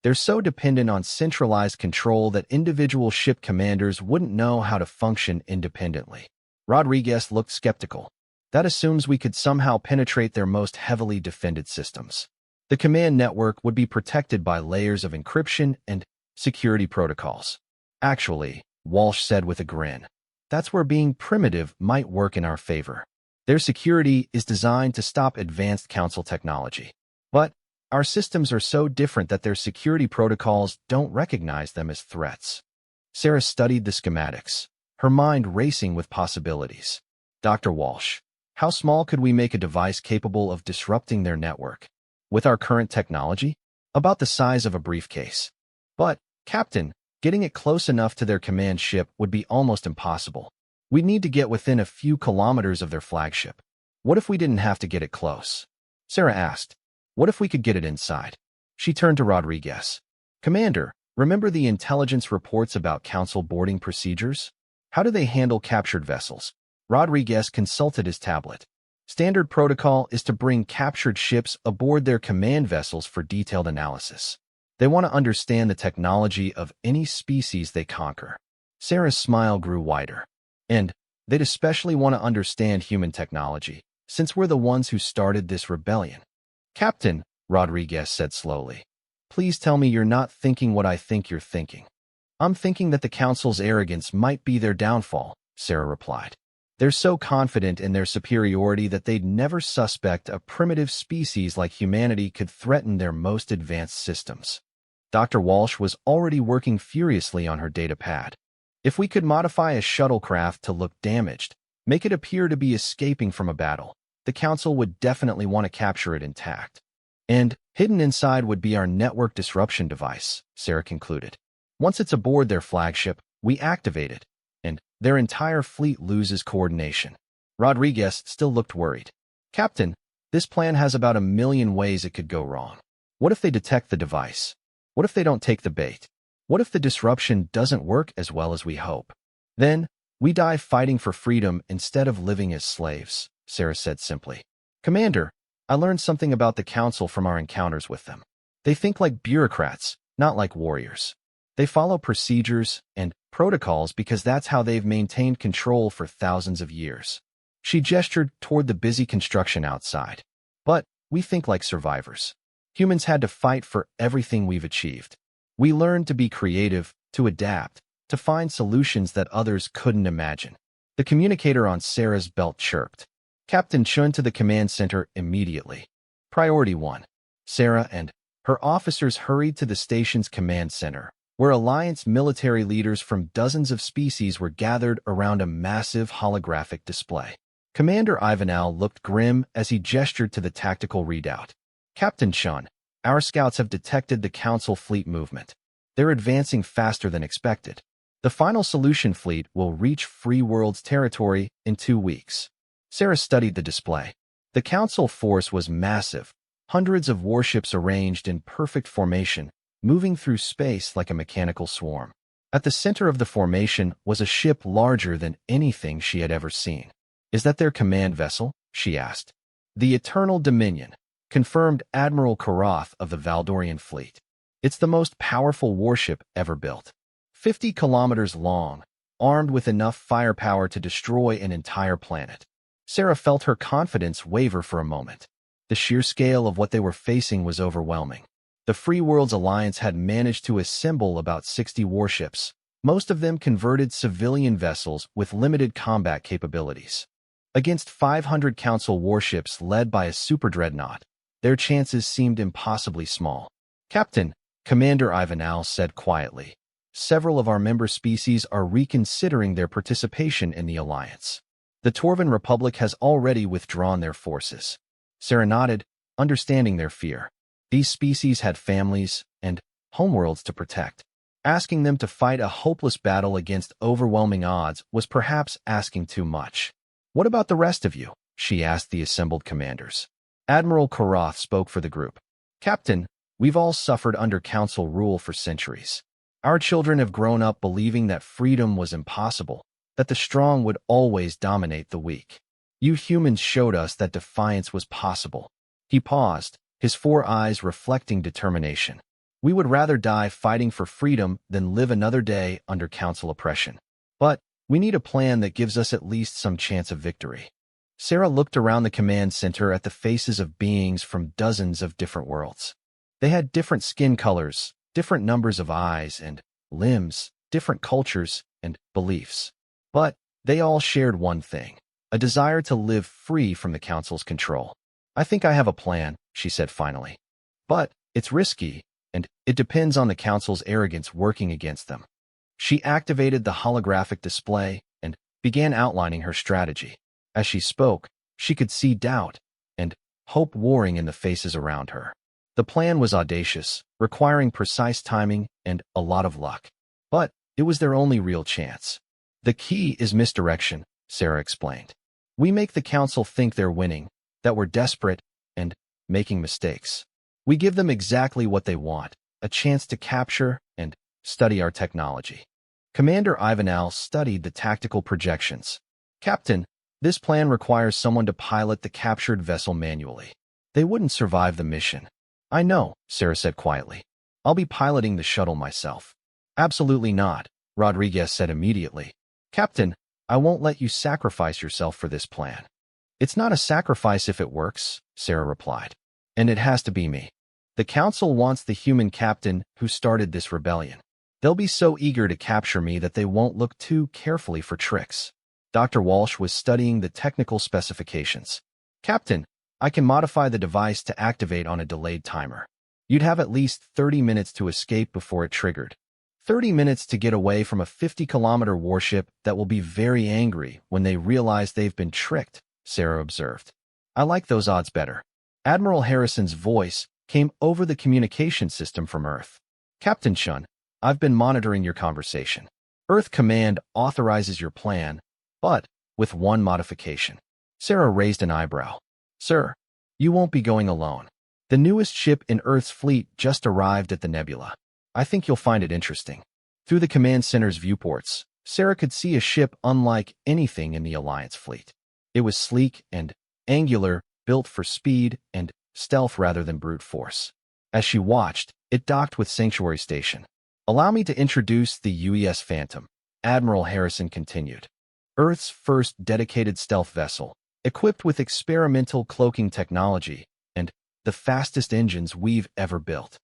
They're so dependent on centralized control that individual ship commanders wouldn't know how to function independently. Rodriguez looked skeptical. That assumes we could somehow penetrate their most heavily defended systems. The command network would be protected by layers of encryption and security protocols. Actually, Walsh said with a grin, that's where being primitive might work in our favor. Their security is designed to stop advanced Council technology. But our systems are so different that their security protocols don't recognize them as threats. Sarah studied the schematics, her mind racing with possibilities. Dr. Walsh, how small could we make a device capable of disrupting their network? With our current technology? About the size of a briefcase. But, Captain, getting it close enough to their command ship would be almost impossible. We'd need to get within a few kilometers of their flagship. What if we didn't have to get it close? Sarah asked. What if we could get it inside? She turned to Rodriguez. Commander, remember the intelligence reports about Council boarding procedures? How do they handle captured vessels? Rodriguez consulted his tablet. Standard protocol is to bring captured ships aboard their command vessels for detailed analysis. They want to understand the technology of any species they conquer. Sarah's smile grew wider. And they'd especially want to understand human technology, since we're the ones who started this rebellion. Captain, Rodriguez said slowly, please tell me you're not thinking what I think you're thinking. I'm thinking that the Council's arrogance might be their downfall, Sarah replied. They're so confident in their superiority that they'd never suspect a primitive species like humanity could threaten their most advanced systems. Dr. Walsh was already working furiously on her data pad. If we could modify a shuttlecraft to look damaged, make it appear to be escaping from a battle, the Council would definitely want to capture it intact. And hidden inside would be our network disruption device, Sarah concluded. Once it's aboard their flagship, we activate it, and their entire fleet loses coordination. Rodriguez still looked worried. Captain, this plan has about 1,000,000 ways it could go wrong. What if they detect the device? What if they don't take the bait? What if the disruption doesn't work as well as we hope? Then, we die fighting for freedom instead of living as slaves, Sarah said simply. Commander, I learned something about the Council from our encounters with them. They think like bureaucrats, not like warriors. They follow procedures and protocols because that's how they've maintained control for thousands of years. She gestured toward the busy construction outside. But we think like survivors. Humans had to fight for everything we've achieved. We learned to be creative, to adapt, to find solutions that others couldn't imagine. The communicator on Sarah's belt chirped. Captain Chun to the command center immediately. Priority 1. Sarah and her officers hurried to the station's command center, where Alliance military leaders from dozens of species were gathered around a massive holographic display. Commander Ivanal looked grim as he gestured to the tactical readout. Captain Chun, our scouts have detected the Council fleet movement. They're advancing faster than expected. The final solution fleet will reach Free World's territory in 2 weeks. Sarah studied the display. The Council force was massive, hundreds of warships arranged in perfect formation, moving through space like a mechanical swarm. At the center of the formation was a ship larger than anything she had ever seen. Is that their command vessel? She asked. The Eternal Dominion, confirmed Admiral Karath of the Valdorian fleet. It's the most powerful warship ever built. 50 kilometers long, armed with enough firepower to destroy an entire planet. Sarah felt her confidence waver for a moment. The sheer scale of what they were facing was overwhelming. The Free World's alliance had managed to assemble about 60 warships, most of them converted civilian vessels with limited combat capabilities. Against 500 Council warships led by a superdreadnought, their chances seemed impossibly small. Captain, Commander Ivanal said quietly, several of our member species are reconsidering their participation in the alliance. The Torvan Republic has already withdrawn their forces. Sarah nodded, understanding their fear. These species had families and homeworlds to protect. Asking them to fight a hopeless battle against overwhelming odds was perhaps asking too much. What about the rest of you? She asked the assembled commanders. Admiral Karath spoke for the group. Captain, we've all suffered under Council rule for centuries. Our children have grown up believing that freedom was impossible, that the strong would always dominate the weak. You humans showed us that defiance was possible. He paused, his 4 eyes reflecting determination. We would rather die fighting for freedom than live another day under Council oppression. But we need a plan that gives us at least some chance of victory. Sarah looked around the command center at the faces of beings from dozens of different worlds. They had different skin colors, different numbers of eyes and limbs, different cultures and beliefs. But they all shared one thing, a desire to live free from the Council's control. I think I have a plan, she said finally. But it's risky, and it depends on the Council's arrogance working against them. She activated the holographic display and began outlining her strategy. As she spoke, she could see doubt and hope warring in the faces around her. The plan was audacious, requiring precise timing and a lot of luck. But it was their only real chance. The key is misdirection, Sarah explained. We make the Council think they're winning, that we're desperate, and making mistakes. We give them exactly what they want, a chance to capture and study our technology. Commander Ivanal studied the tactical projections. Captain, this plan requires someone to pilot the captured vessel manually. They wouldn't survive the mission. I know, Sarah said quietly. I'll be piloting the shuttle myself. Absolutely not, Rodriguez said immediately. Captain, I won't let you sacrifice yourself for this plan. It's not a sacrifice if it works, Sarah replied. And it has to be me. The Council wants the human captain who started this rebellion. They'll be so eager to capture me that they won't look too carefully for tricks. Dr. Walsh was studying the technical specifications. Captain, I can modify the device to activate on a delayed timer. You'd have at least 30 minutes to escape before it triggered. 30 minutes to get away from a 50-kilometer warship that will be very angry when they realize they've been tricked, Sarah observed. I like those odds better. Admiral Harrison's voice came over the communication system from Earth. Captain Chun, I've been monitoring your conversation. Earth Command authorizes your plan, but with one modification. Sarah raised an eyebrow. Sir, you won't be going alone. The newest ship in Earth's fleet just arrived at the nebula. I think you'll find it interesting. Through the command center's viewports, Sarah could see a ship unlike anything in the Alliance fleet. It was sleek and angular, built for speed and stealth rather than brute force. As she watched, it docked with Sanctuary Station. Allow me to introduce the UES Phantom, Admiral Harrison continued. Earth's first dedicated stealth vessel, equipped with experimental cloaking technology and the fastest engines we've ever built.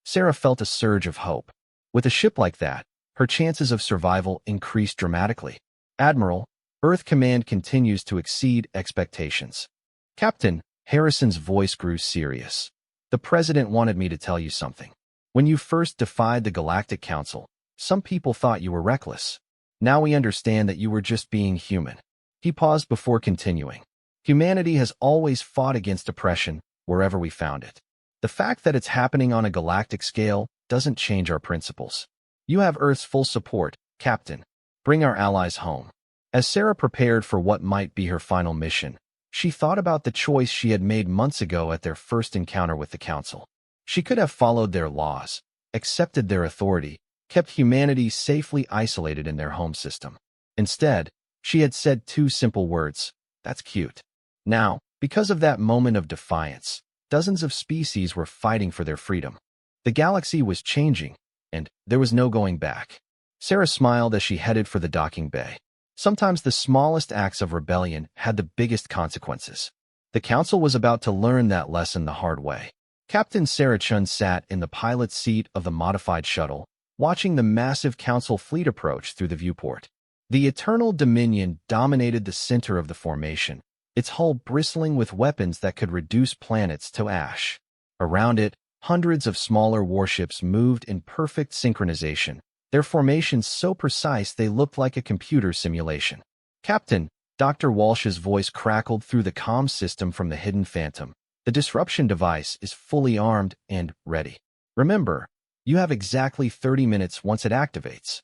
Sarah felt a surge of hope. With a ship like that, her chances of survival increased dramatically. Admiral, Earth Command continues to exceed expectations. Captain, Harrison's voice grew serious. The President wanted me to tell you something. When you first defied the Galactic Council, some people thought you were reckless. Now we understand that you were just being human. He paused before continuing. Humanity has always fought against oppression wherever we found it. The fact that it's happening on a galactic scale doesn't change our principles. You have Earth's full support, Captain. Bring our allies home. As Sarah prepared for what might be her final mission, she thought about the choice she had made months ago at their first encounter with the Council. She could have followed their laws, accepted their authority, kept humanity safely isolated in their home system. Instead, she had said two simple words, "That's cute." Now, because of that moment of defiance, dozens of species were fighting for their freedom. The galaxy was changing, and there was no going back. Sarah smiled as she headed for the docking bay. Sometimes the smallest acts of rebellion had the biggest consequences. The Council was about to learn that lesson the hard way. Captain Sarah Chun sat in the pilot's seat of the modified shuttle, watching the massive Council fleet approach through the viewport. The Eternal Dominion dominated the center of the formation, its hull bristling with weapons that could reduce planets to ash. Around it, hundreds of smaller warships moved in perfect synchronization, their formations so precise they looked like a computer simulation. Captain, Dr. Walsh's voice crackled through the comm system from the hidden Phantom. The disruption device is fully armed and ready. Remember, you have exactly 30 minutes once it activates.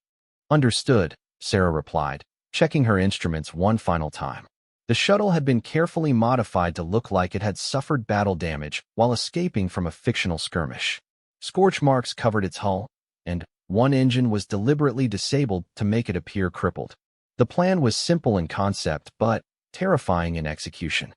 Understood, Sarah replied, checking her instruments one final time. The shuttle had been carefully modified to look like it had suffered battle damage while escaping from a fictional skirmish. Scorch marks covered its hull, and one engine was deliberately disabled to make it appear crippled. The plan was simple in concept, but terrifying in execution.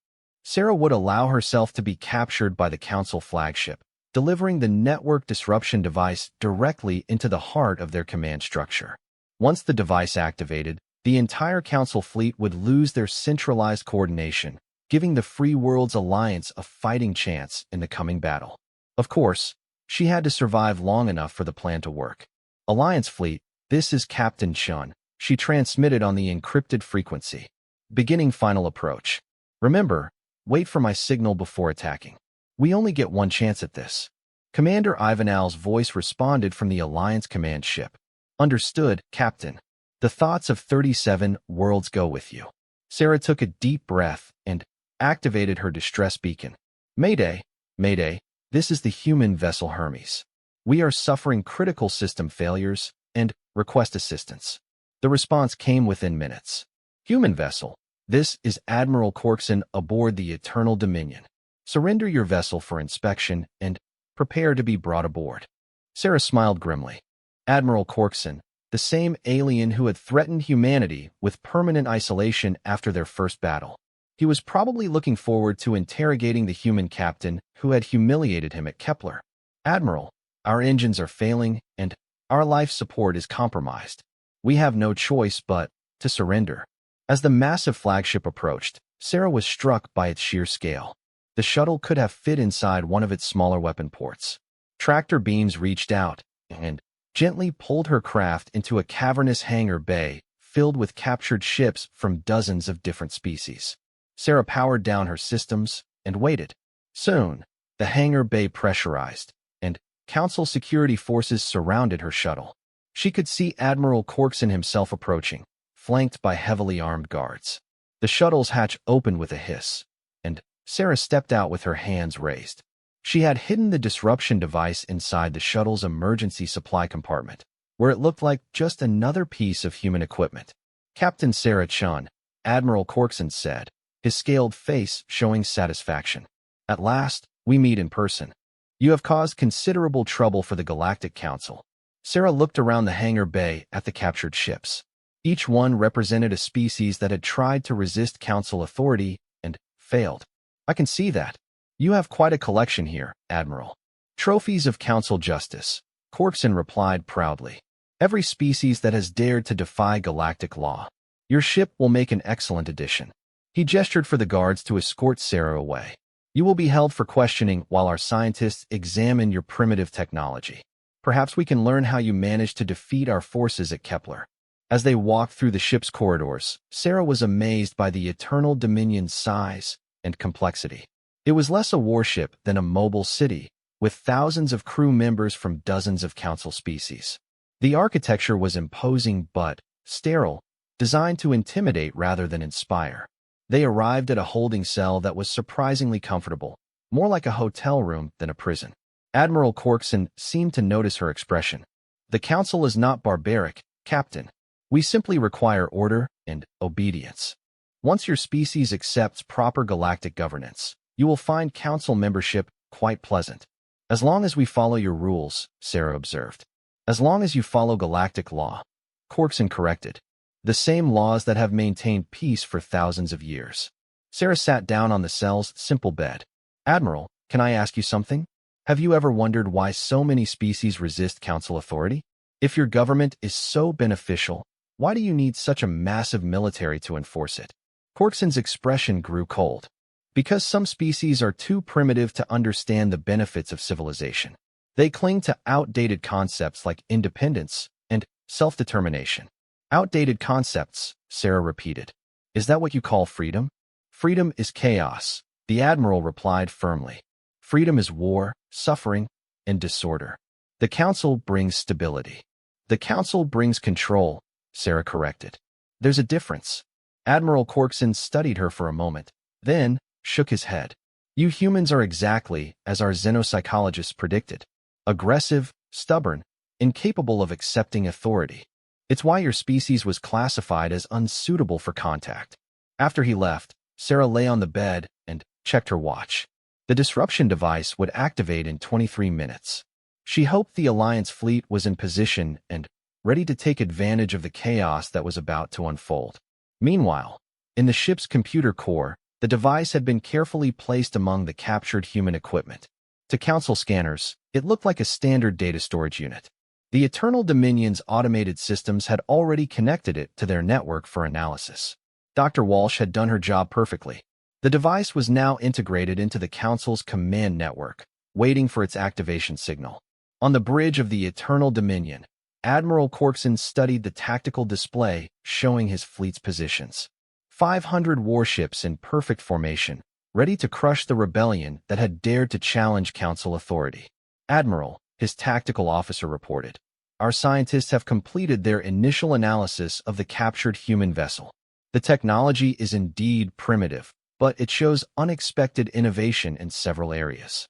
Sarah would allow herself to be captured by the Council flagship, delivering the network disruption device directly into the heart of their command structure. Once the device activated, the entire Council fleet would lose their centralized coordination, giving the Free Worlds Alliance a fighting chance in the coming battle. Of course, she had to survive long enough for the plan to work. Alliance fleet, this is Captain Chun, she transmitted on the encrypted frequency. Beginning final approach. Remember, wait for my signal before attacking. We only get one chance at this. Commander Ivanal's voice responded from the Alliance command ship. Understood, Captain. The thoughts of 37 worlds go with you. Sarah took a deep breath and activated her distress beacon. Mayday, Mayday, this is the human vessel Hermes. We are suffering critical system failures and request assistance. The response came within minutes. Human vessel, this is Admiral Corkson aboard the Eternal Dominion. Surrender your vessel for inspection and prepare to be brought aboard. Sarah smiled grimly. Admiral Corkson, the same alien who had threatened humanity with permanent isolation after their first battle. He was probably looking forward to interrogating the human captain who had humiliated him at Kepler. "Admiral, our engines are failing, and our life support is compromised. We have no choice but to surrender." As the massive flagship approached, Sarah was struck by its sheer scale. The shuttle could have fit inside one of its smaller weapon ports. Tractor beams reached out and gently pulled her craft into a cavernous hangar bay filled with captured ships from dozens of different species. Sarah powered down her systems and waited. Soon, the hangar bay pressurized, and Council security forces surrounded her shuttle. She could see Admiral Corkson himself approaching, flanked by heavily armed guards. The shuttle's hatch opened with a hiss, and Sarah stepped out with her hands raised. She had hidden the disruption device inside the shuttle's emergency supply compartment, where it looked like just another piece of human equipment. "Captain Sarah Chun," Admiral Corkson said, his scaled face showing satisfaction. "At last, we meet in person. You have caused considerable trouble for the Galactic Council." Sarah looked around the hangar bay at the captured ships. Each one represented a species that had tried to resist Council authority and failed. "I can see that. You have quite a collection here, Admiral." "Trophies of Council justice," Corkson replied proudly. "Every species that has dared to defy galactic law. Your ship will make an excellent addition." He gestured for the guards to escort Sarah away. "You will be held for questioning while our scientists examine your primitive technology. Perhaps we can learn how you managed to defeat our forces at Kepler." As they walked through the ship's corridors, Sarah was amazed by the Eternal Dominion's size and complexity. It was less a warship than a mobile city, with thousands of crew members from dozens of Council species. The architecture was imposing but sterile, designed to intimidate rather than inspire. They arrived at a holding cell that was surprisingly comfortable, more like a hotel room than a prison. Admiral Corkson seemed to notice her expression. "The Council is not barbaric, Captain. We simply require order and obedience. Once your species accepts proper galactic governance, you will find Council membership quite pleasant." "As long as we follow your rules," Sarah observed. "As long as you follow galactic law," Corkson corrected. "The same laws that have maintained peace for thousands of years." Sarah sat down on the cell's simple bed. "Admiral, can I ask you something? Have you ever wondered why so many species resist Council authority? If your government is so beneficial, why do you need such a massive military to enforce it?" Corkson's expression grew cold. "Because some species are too primitive to understand the benefits of civilization. They cling to outdated concepts like independence and self-determination." "Outdated concepts," Sarah repeated. "Is that what you call freedom?" "Freedom is chaos," the Admiral replied firmly. "Freedom is war, suffering, and disorder. The Council brings stability." "The Council brings control," Sarah corrected. "There's a difference." Admiral Corkson studied her for a moment, then shook his head. "You humans are exactly as our xenopsychologists predicted. Aggressive, stubborn, incapable of accepting authority. It's why your species was classified as unsuitable for contact." After he left, Sarah lay on the bed and checked her watch. The disruption device would activate in 23 minutes. She hoped the Alliance fleet was in position and ready to take advantage of the chaos that was about to unfold. Meanwhile, in the ship's computer core, the device had been carefully placed among the captured human equipment. To Council scanners, it looked like a standard data storage unit. The Eternal Dominion's automated systems had already connected it to their network for analysis. Dr. Walsh had done her job perfectly. The device was now integrated into the Council's command network, waiting for its activation signal. On the bridge of the Eternal Dominion, Admiral Corkson studied the tactical display showing his fleet's positions. 500 warships in perfect formation, ready to crush the rebellion that had dared to challenge Council authority. "Admiral," his tactical officer reported, "our scientists have completed their initial analysis of the captured human vessel. The technology is indeed primitive, but it shows unexpected innovation in several areas."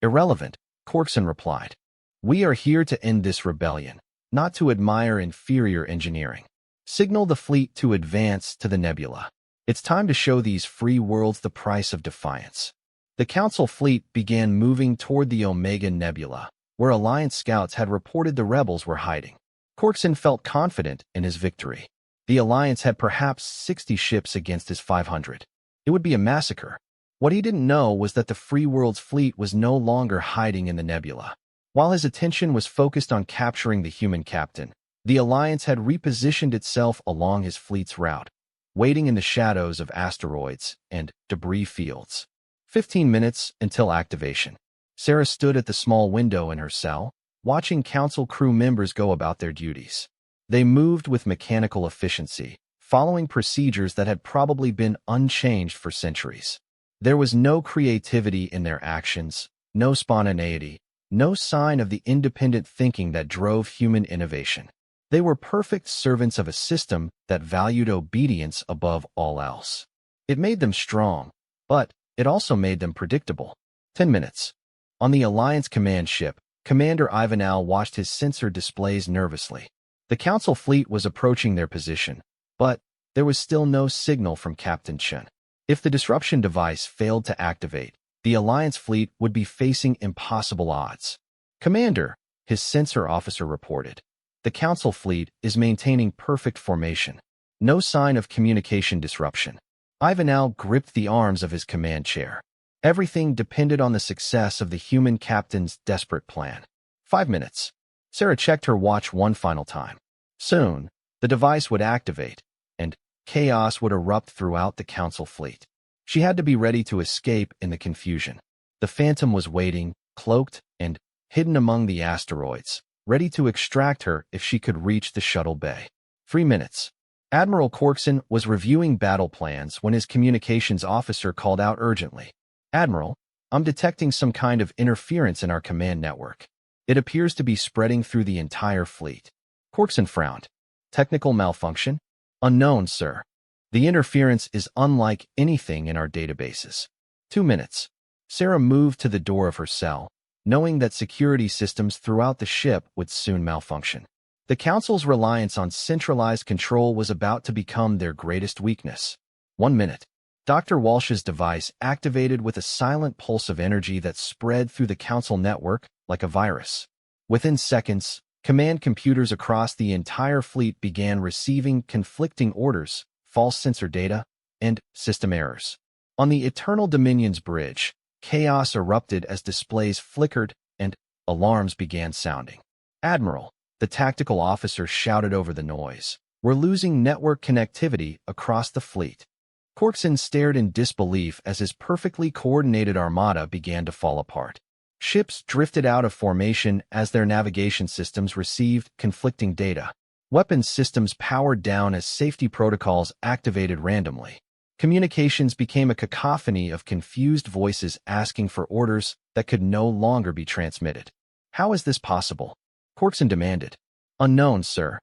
"Irrelevant," Corkson replied. "We are here to end this rebellion, not to admire inferior engineering. Signal the fleet to advance to the nebula. It's time to show these free worlds the price of defiance." The Council fleet began moving toward the Omega Nebula, where Alliance scouts had reported the rebels were hiding. Courtson felt confident in his victory. The Alliance had perhaps 60 ships against his 500. It would be a massacre. What he didn't know was that the Free World's fleet was no longer hiding in the nebula. While his attention was focused on capturing the human captain, the Alliance had repositioned itself along his fleet's route, waiting in the shadows of asteroids and debris fields. 15 minutes until activation. Sarah stood at the small window in her cell, watching Council crew members go about their duties. They moved with mechanical efficiency, following procedures that had probably been unchanged for centuries. There was no creativity in their actions, no spontaneity, no sign of the independent thinking that drove human innovation. They were perfect servants of a system that valued obedience above all else. It made them strong, but it also made them predictable. 10 minutes. On the Alliance command ship, Commander Ivanal watched his sensor displays nervously. The Council fleet was approaching their position, but there was still no signal from Captain Chen. If the disruption device failed to activate, the Alliance fleet would be facing impossible odds. Commander, his sensor officer reported. The Council fleet is maintaining perfect formation. No sign of communication disruption. Ivanal gripped the arms of his command chair. Everything depended on the success of the human captain's desperate plan. 5 minutes. Sarah checked her watch one final time. Soon, the device would activate, and chaos would erupt throughout the Council fleet. She had to be ready to escape in the confusion. The Phantom was waiting, cloaked and hidden among the asteroids, ready to extract her if she could reach the shuttle bay. 3 minutes. Admiral Courtson was reviewing battle plans when his communications officer called out urgently. Admiral, I'm detecting some kind of interference in our command network. It appears to be spreading through the entire fleet. Courtson frowned. Technical malfunction? Unknown, sir. The interference is unlike anything in our databases. 2 minutes. Sarah moved to the door of her cell, knowing that security systems throughout the ship would soon malfunction. The Council's reliance on centralized control was about to become their greatest weakness. 1 minute. Dr. Walsh's device activated with a silent pulse of energy that spread through the Council network like a virus. Within seconds, command computers across the entire fleet began receiving conflicting orders, false sensor data, and system errors. On the Eternal Dominions bridge, chaos erupted as displays flickered and alarms began sounding. Admiral, the tactical officer shouted over the noise. We're losing network connectivity across the fleet. Courtson stared in disbelief as his perfectly coordinated armada began to fall apart. Ships drifted out of formation as their navigation systems received conflicting data. Weapons systems powered down as safety protocols activated randomly. Communications became a cacophony of confused voices asking for orders that could no longer be transmitted. How is this possible? Courtson demanded. Unknown, sir.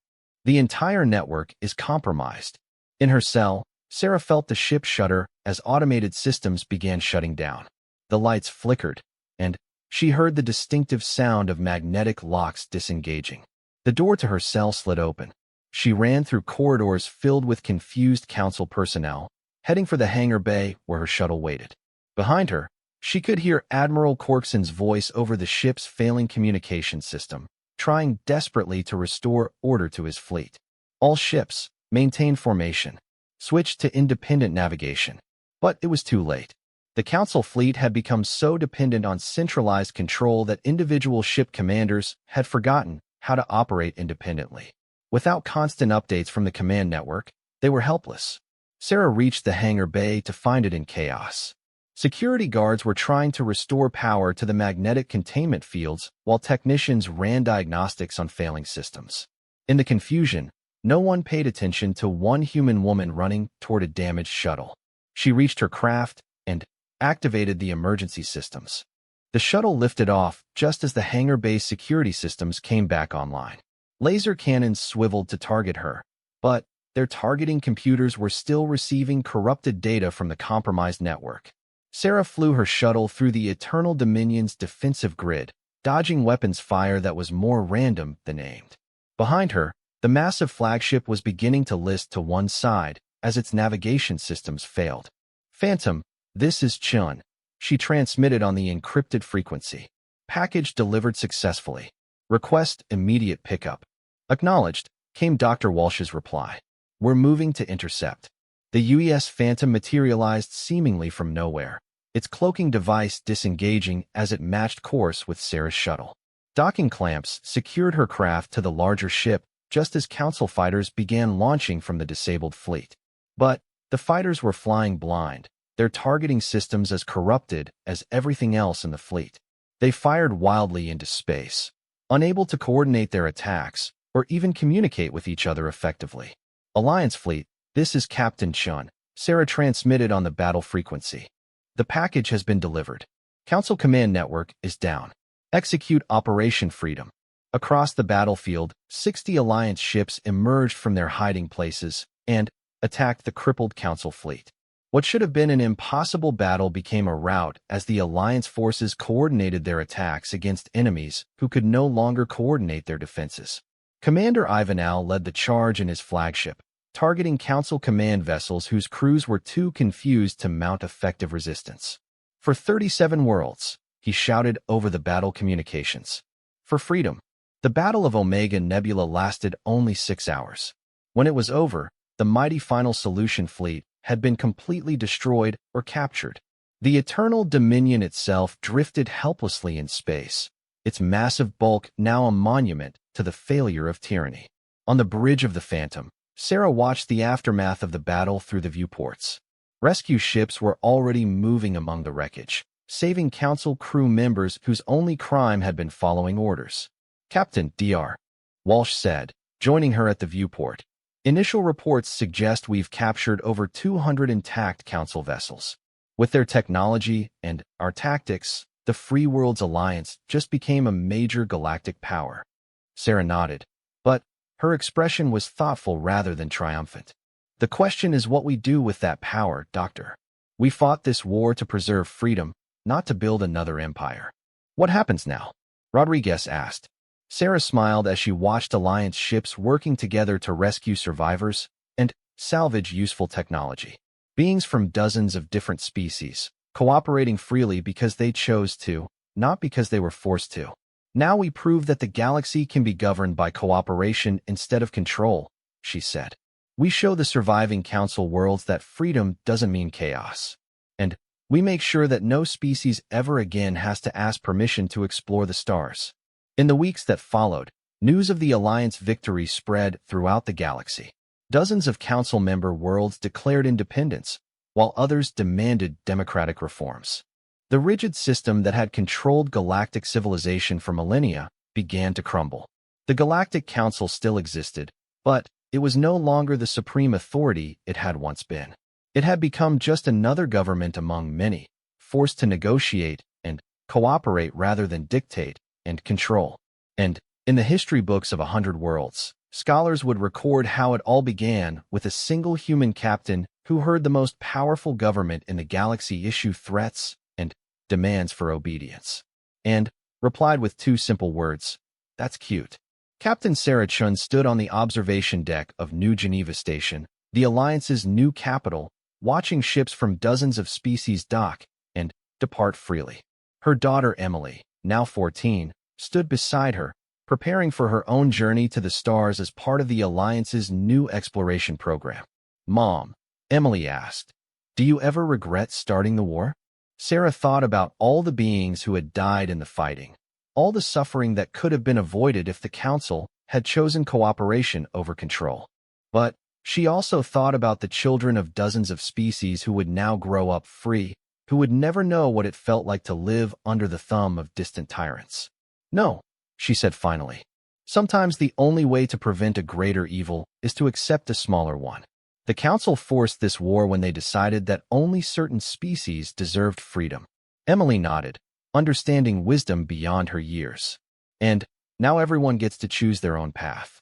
The entire network is compromised. In her cell, Sarah felt the ship shudder as automated systems began shutting down. The lights flickered, and she heard the distinctive sound of magnetic locks disengaging. The door to her cell slid open. She ran through corridors filled with confused Council personnel, heading for the hangar bay where her shuttle waited. Behind her, she could hear Admiral Courtson's voice over the ship's failing communication system, trying desperately to restore order to his fleet. All ships, maintain formation. Switched to independent navigation. But it was too late. The Council fleet had become so dependent on centralized control that individual ship commanders had forgotten how to operate independently. Without constant updates from the command network, they were helpless. Sarah reached the hangar bay to find it in chaos. Security guards were trying to restore power to the magnetic containment fields while technicians ran diagnostics on failing systems. In the confusion, no one paid attention to one human woman running toward a damaged shuttle. She reached her craft and activated the emergency systems. The shuttle lifted off just as the hangar bay's security systems came back online. Laser cannons swiveled to target her, but their targeting computers were still receiving corrupted data from the compromised network. Sarah flew her shuttle through the Eternal Dominion's defensive grid, dodging weapons fire that was more random than aimed. Behind her, the massive flagship was beginning to list to one side as its navigation systems failed. Phantom, this is Chun. She transmitted on the encrypted frequency. Package delivered successfully. Request immediate pickup. Acknowledged, came Dr. Walsh's reply. We're moving to intercept. The UES Phantom materialized seemingly from nowhere, its cloaking device disengaging as it matched course with Sarah's shuttle. Docking clamps secured her craft to the larger ship just as Council fighters began launching from the disabled fleet. But the fighters were flying blind, their targeting systems as corrupted as everything else in the fleet. They fired wildly into space, unable to coordinate their attacks or even communicate with each other effectively. Alliance fleet, this is Captain Chun, Sarah transmitted on the battle frequency. The package has been delivered. Council command network is down. Execute Operation Freedom. Across the battlefield, 60 Alliance ships emerged from their hiding places and attacked the crippled Council fleet. What should have been an impossible battle became a rout as the Alliance forces coordinated their attacks against enemies who could no longer coordinate their defenses. Commander Ivanal led the charge in his flagship, targeting Council command vessels whose crews were too confused to mount effective resistance. For 37 worlds, he shouted over the battle communications. For freedom. The Battle of Omega Nebula lasted only 6 hours. When it was over, the mighty Final Solution fleet had been completely destroyed or captured. The Eternal Dominion itself drifted helplessly in space, its massive bulk now a monument to the failure of tyranny. On the bridge of the Phantom, Sarah watched the aftermath of the battle through the viewports. Rescue ships were already moving among the wreckage, saving Council crew members whose only crime had been following orders. Captain Dr. Walsh said, joining her at the viewport. Initial reports suggest we've captured over 200 intact Council vessels. With their technology and our tactics, the Free Worlds Alliance just became a major galactic power. Sarah nodded, but her expression was thoughtful rather than triumphant. The question is what we do with that power, Doctor. We fought this war to preserve freedom, not to build another empire. What happens now? Rodriguez asked. Sarah smiled as she watched Alliance ships working together to rescue survivors and salvage useful technology. Beings from dozens of different species, cooperating freely because they chose to, not because they were forced to. Now we prove that the galaxy can be governed by cooperation instead of control, she said. We show the surviving Council worlds that freedom doesn't mean chaos. And we make sure that no species ever again has to ask permission to explore the stars. In the weeks that followed, news of the Alliance victory spread throughout the galaxy. Dozens of Council member worlds declared independence, while others demanded democratic reforms. The rigid system that had controlled galactic civilization for millennia began to crumble. The Galactic Council still existed, but it was no longer the supreme authority it had once been. It had become just another government among many, forced to negotiate and cooperate rather than dictate and control. And in the history books of 100 worlds, scholars would record how it all began with a single human captain who heard the most powerful government in the galaxy issue threats and demands for obedience, and replied with 2 simple words, "That's cute." Captain Sarah Chun stood on the observation deck of New Geneva Station, the Alliance's new capital, watching ships from dozens of species dock and depart freely. Her daughter Emily, now 14, stood beside her, preparing for her own journey to the stars as part of the Alliance's new exploration program. "Mom," Emily asked, "do you ever regret starting the war?" Sarah thought about all the beings who had died in the fighting, all the suffering that could have been avoided if the Council had chosen cooperation over control. But she also thought about the children of dozens of species who would now grow up free, who would never know what it felt like to live under the thumb of distant tyrants. "No," she said finally. "Sometimes the only way to prevent a greater evil is to accept a smaller one." The Council forced this war when they decided that only certain species deserved freedom. Emily nodded, understanding wisdom beyond her years. "And now everyone gets to choose their own path."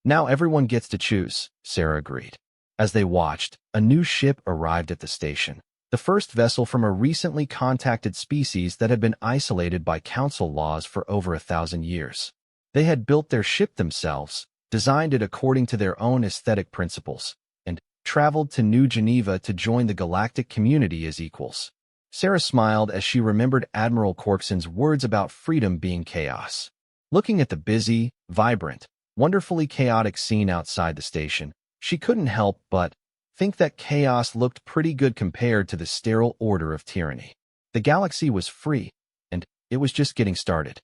"Now everyone gets to choose," Sarah agreed. As they watched, a new ship arrived at the station. The first vessel from a recently contacted species that had been isolated by Council laws for over 1,000 years. They had built their ship themselves, designed it according to their own aesthetic principles, and traveled to New Geneva to join the galactic community as equals. Sarah smiled as she remembered Admiral Corkson's words about freedom being chaos. Looking at the busy, vibrant, wonderfully chaotic scene outside the station. She couldn't help but think that chaos looked pretty good compared to the sterile order of tyranny. The galaxy was free, and it was just getting started.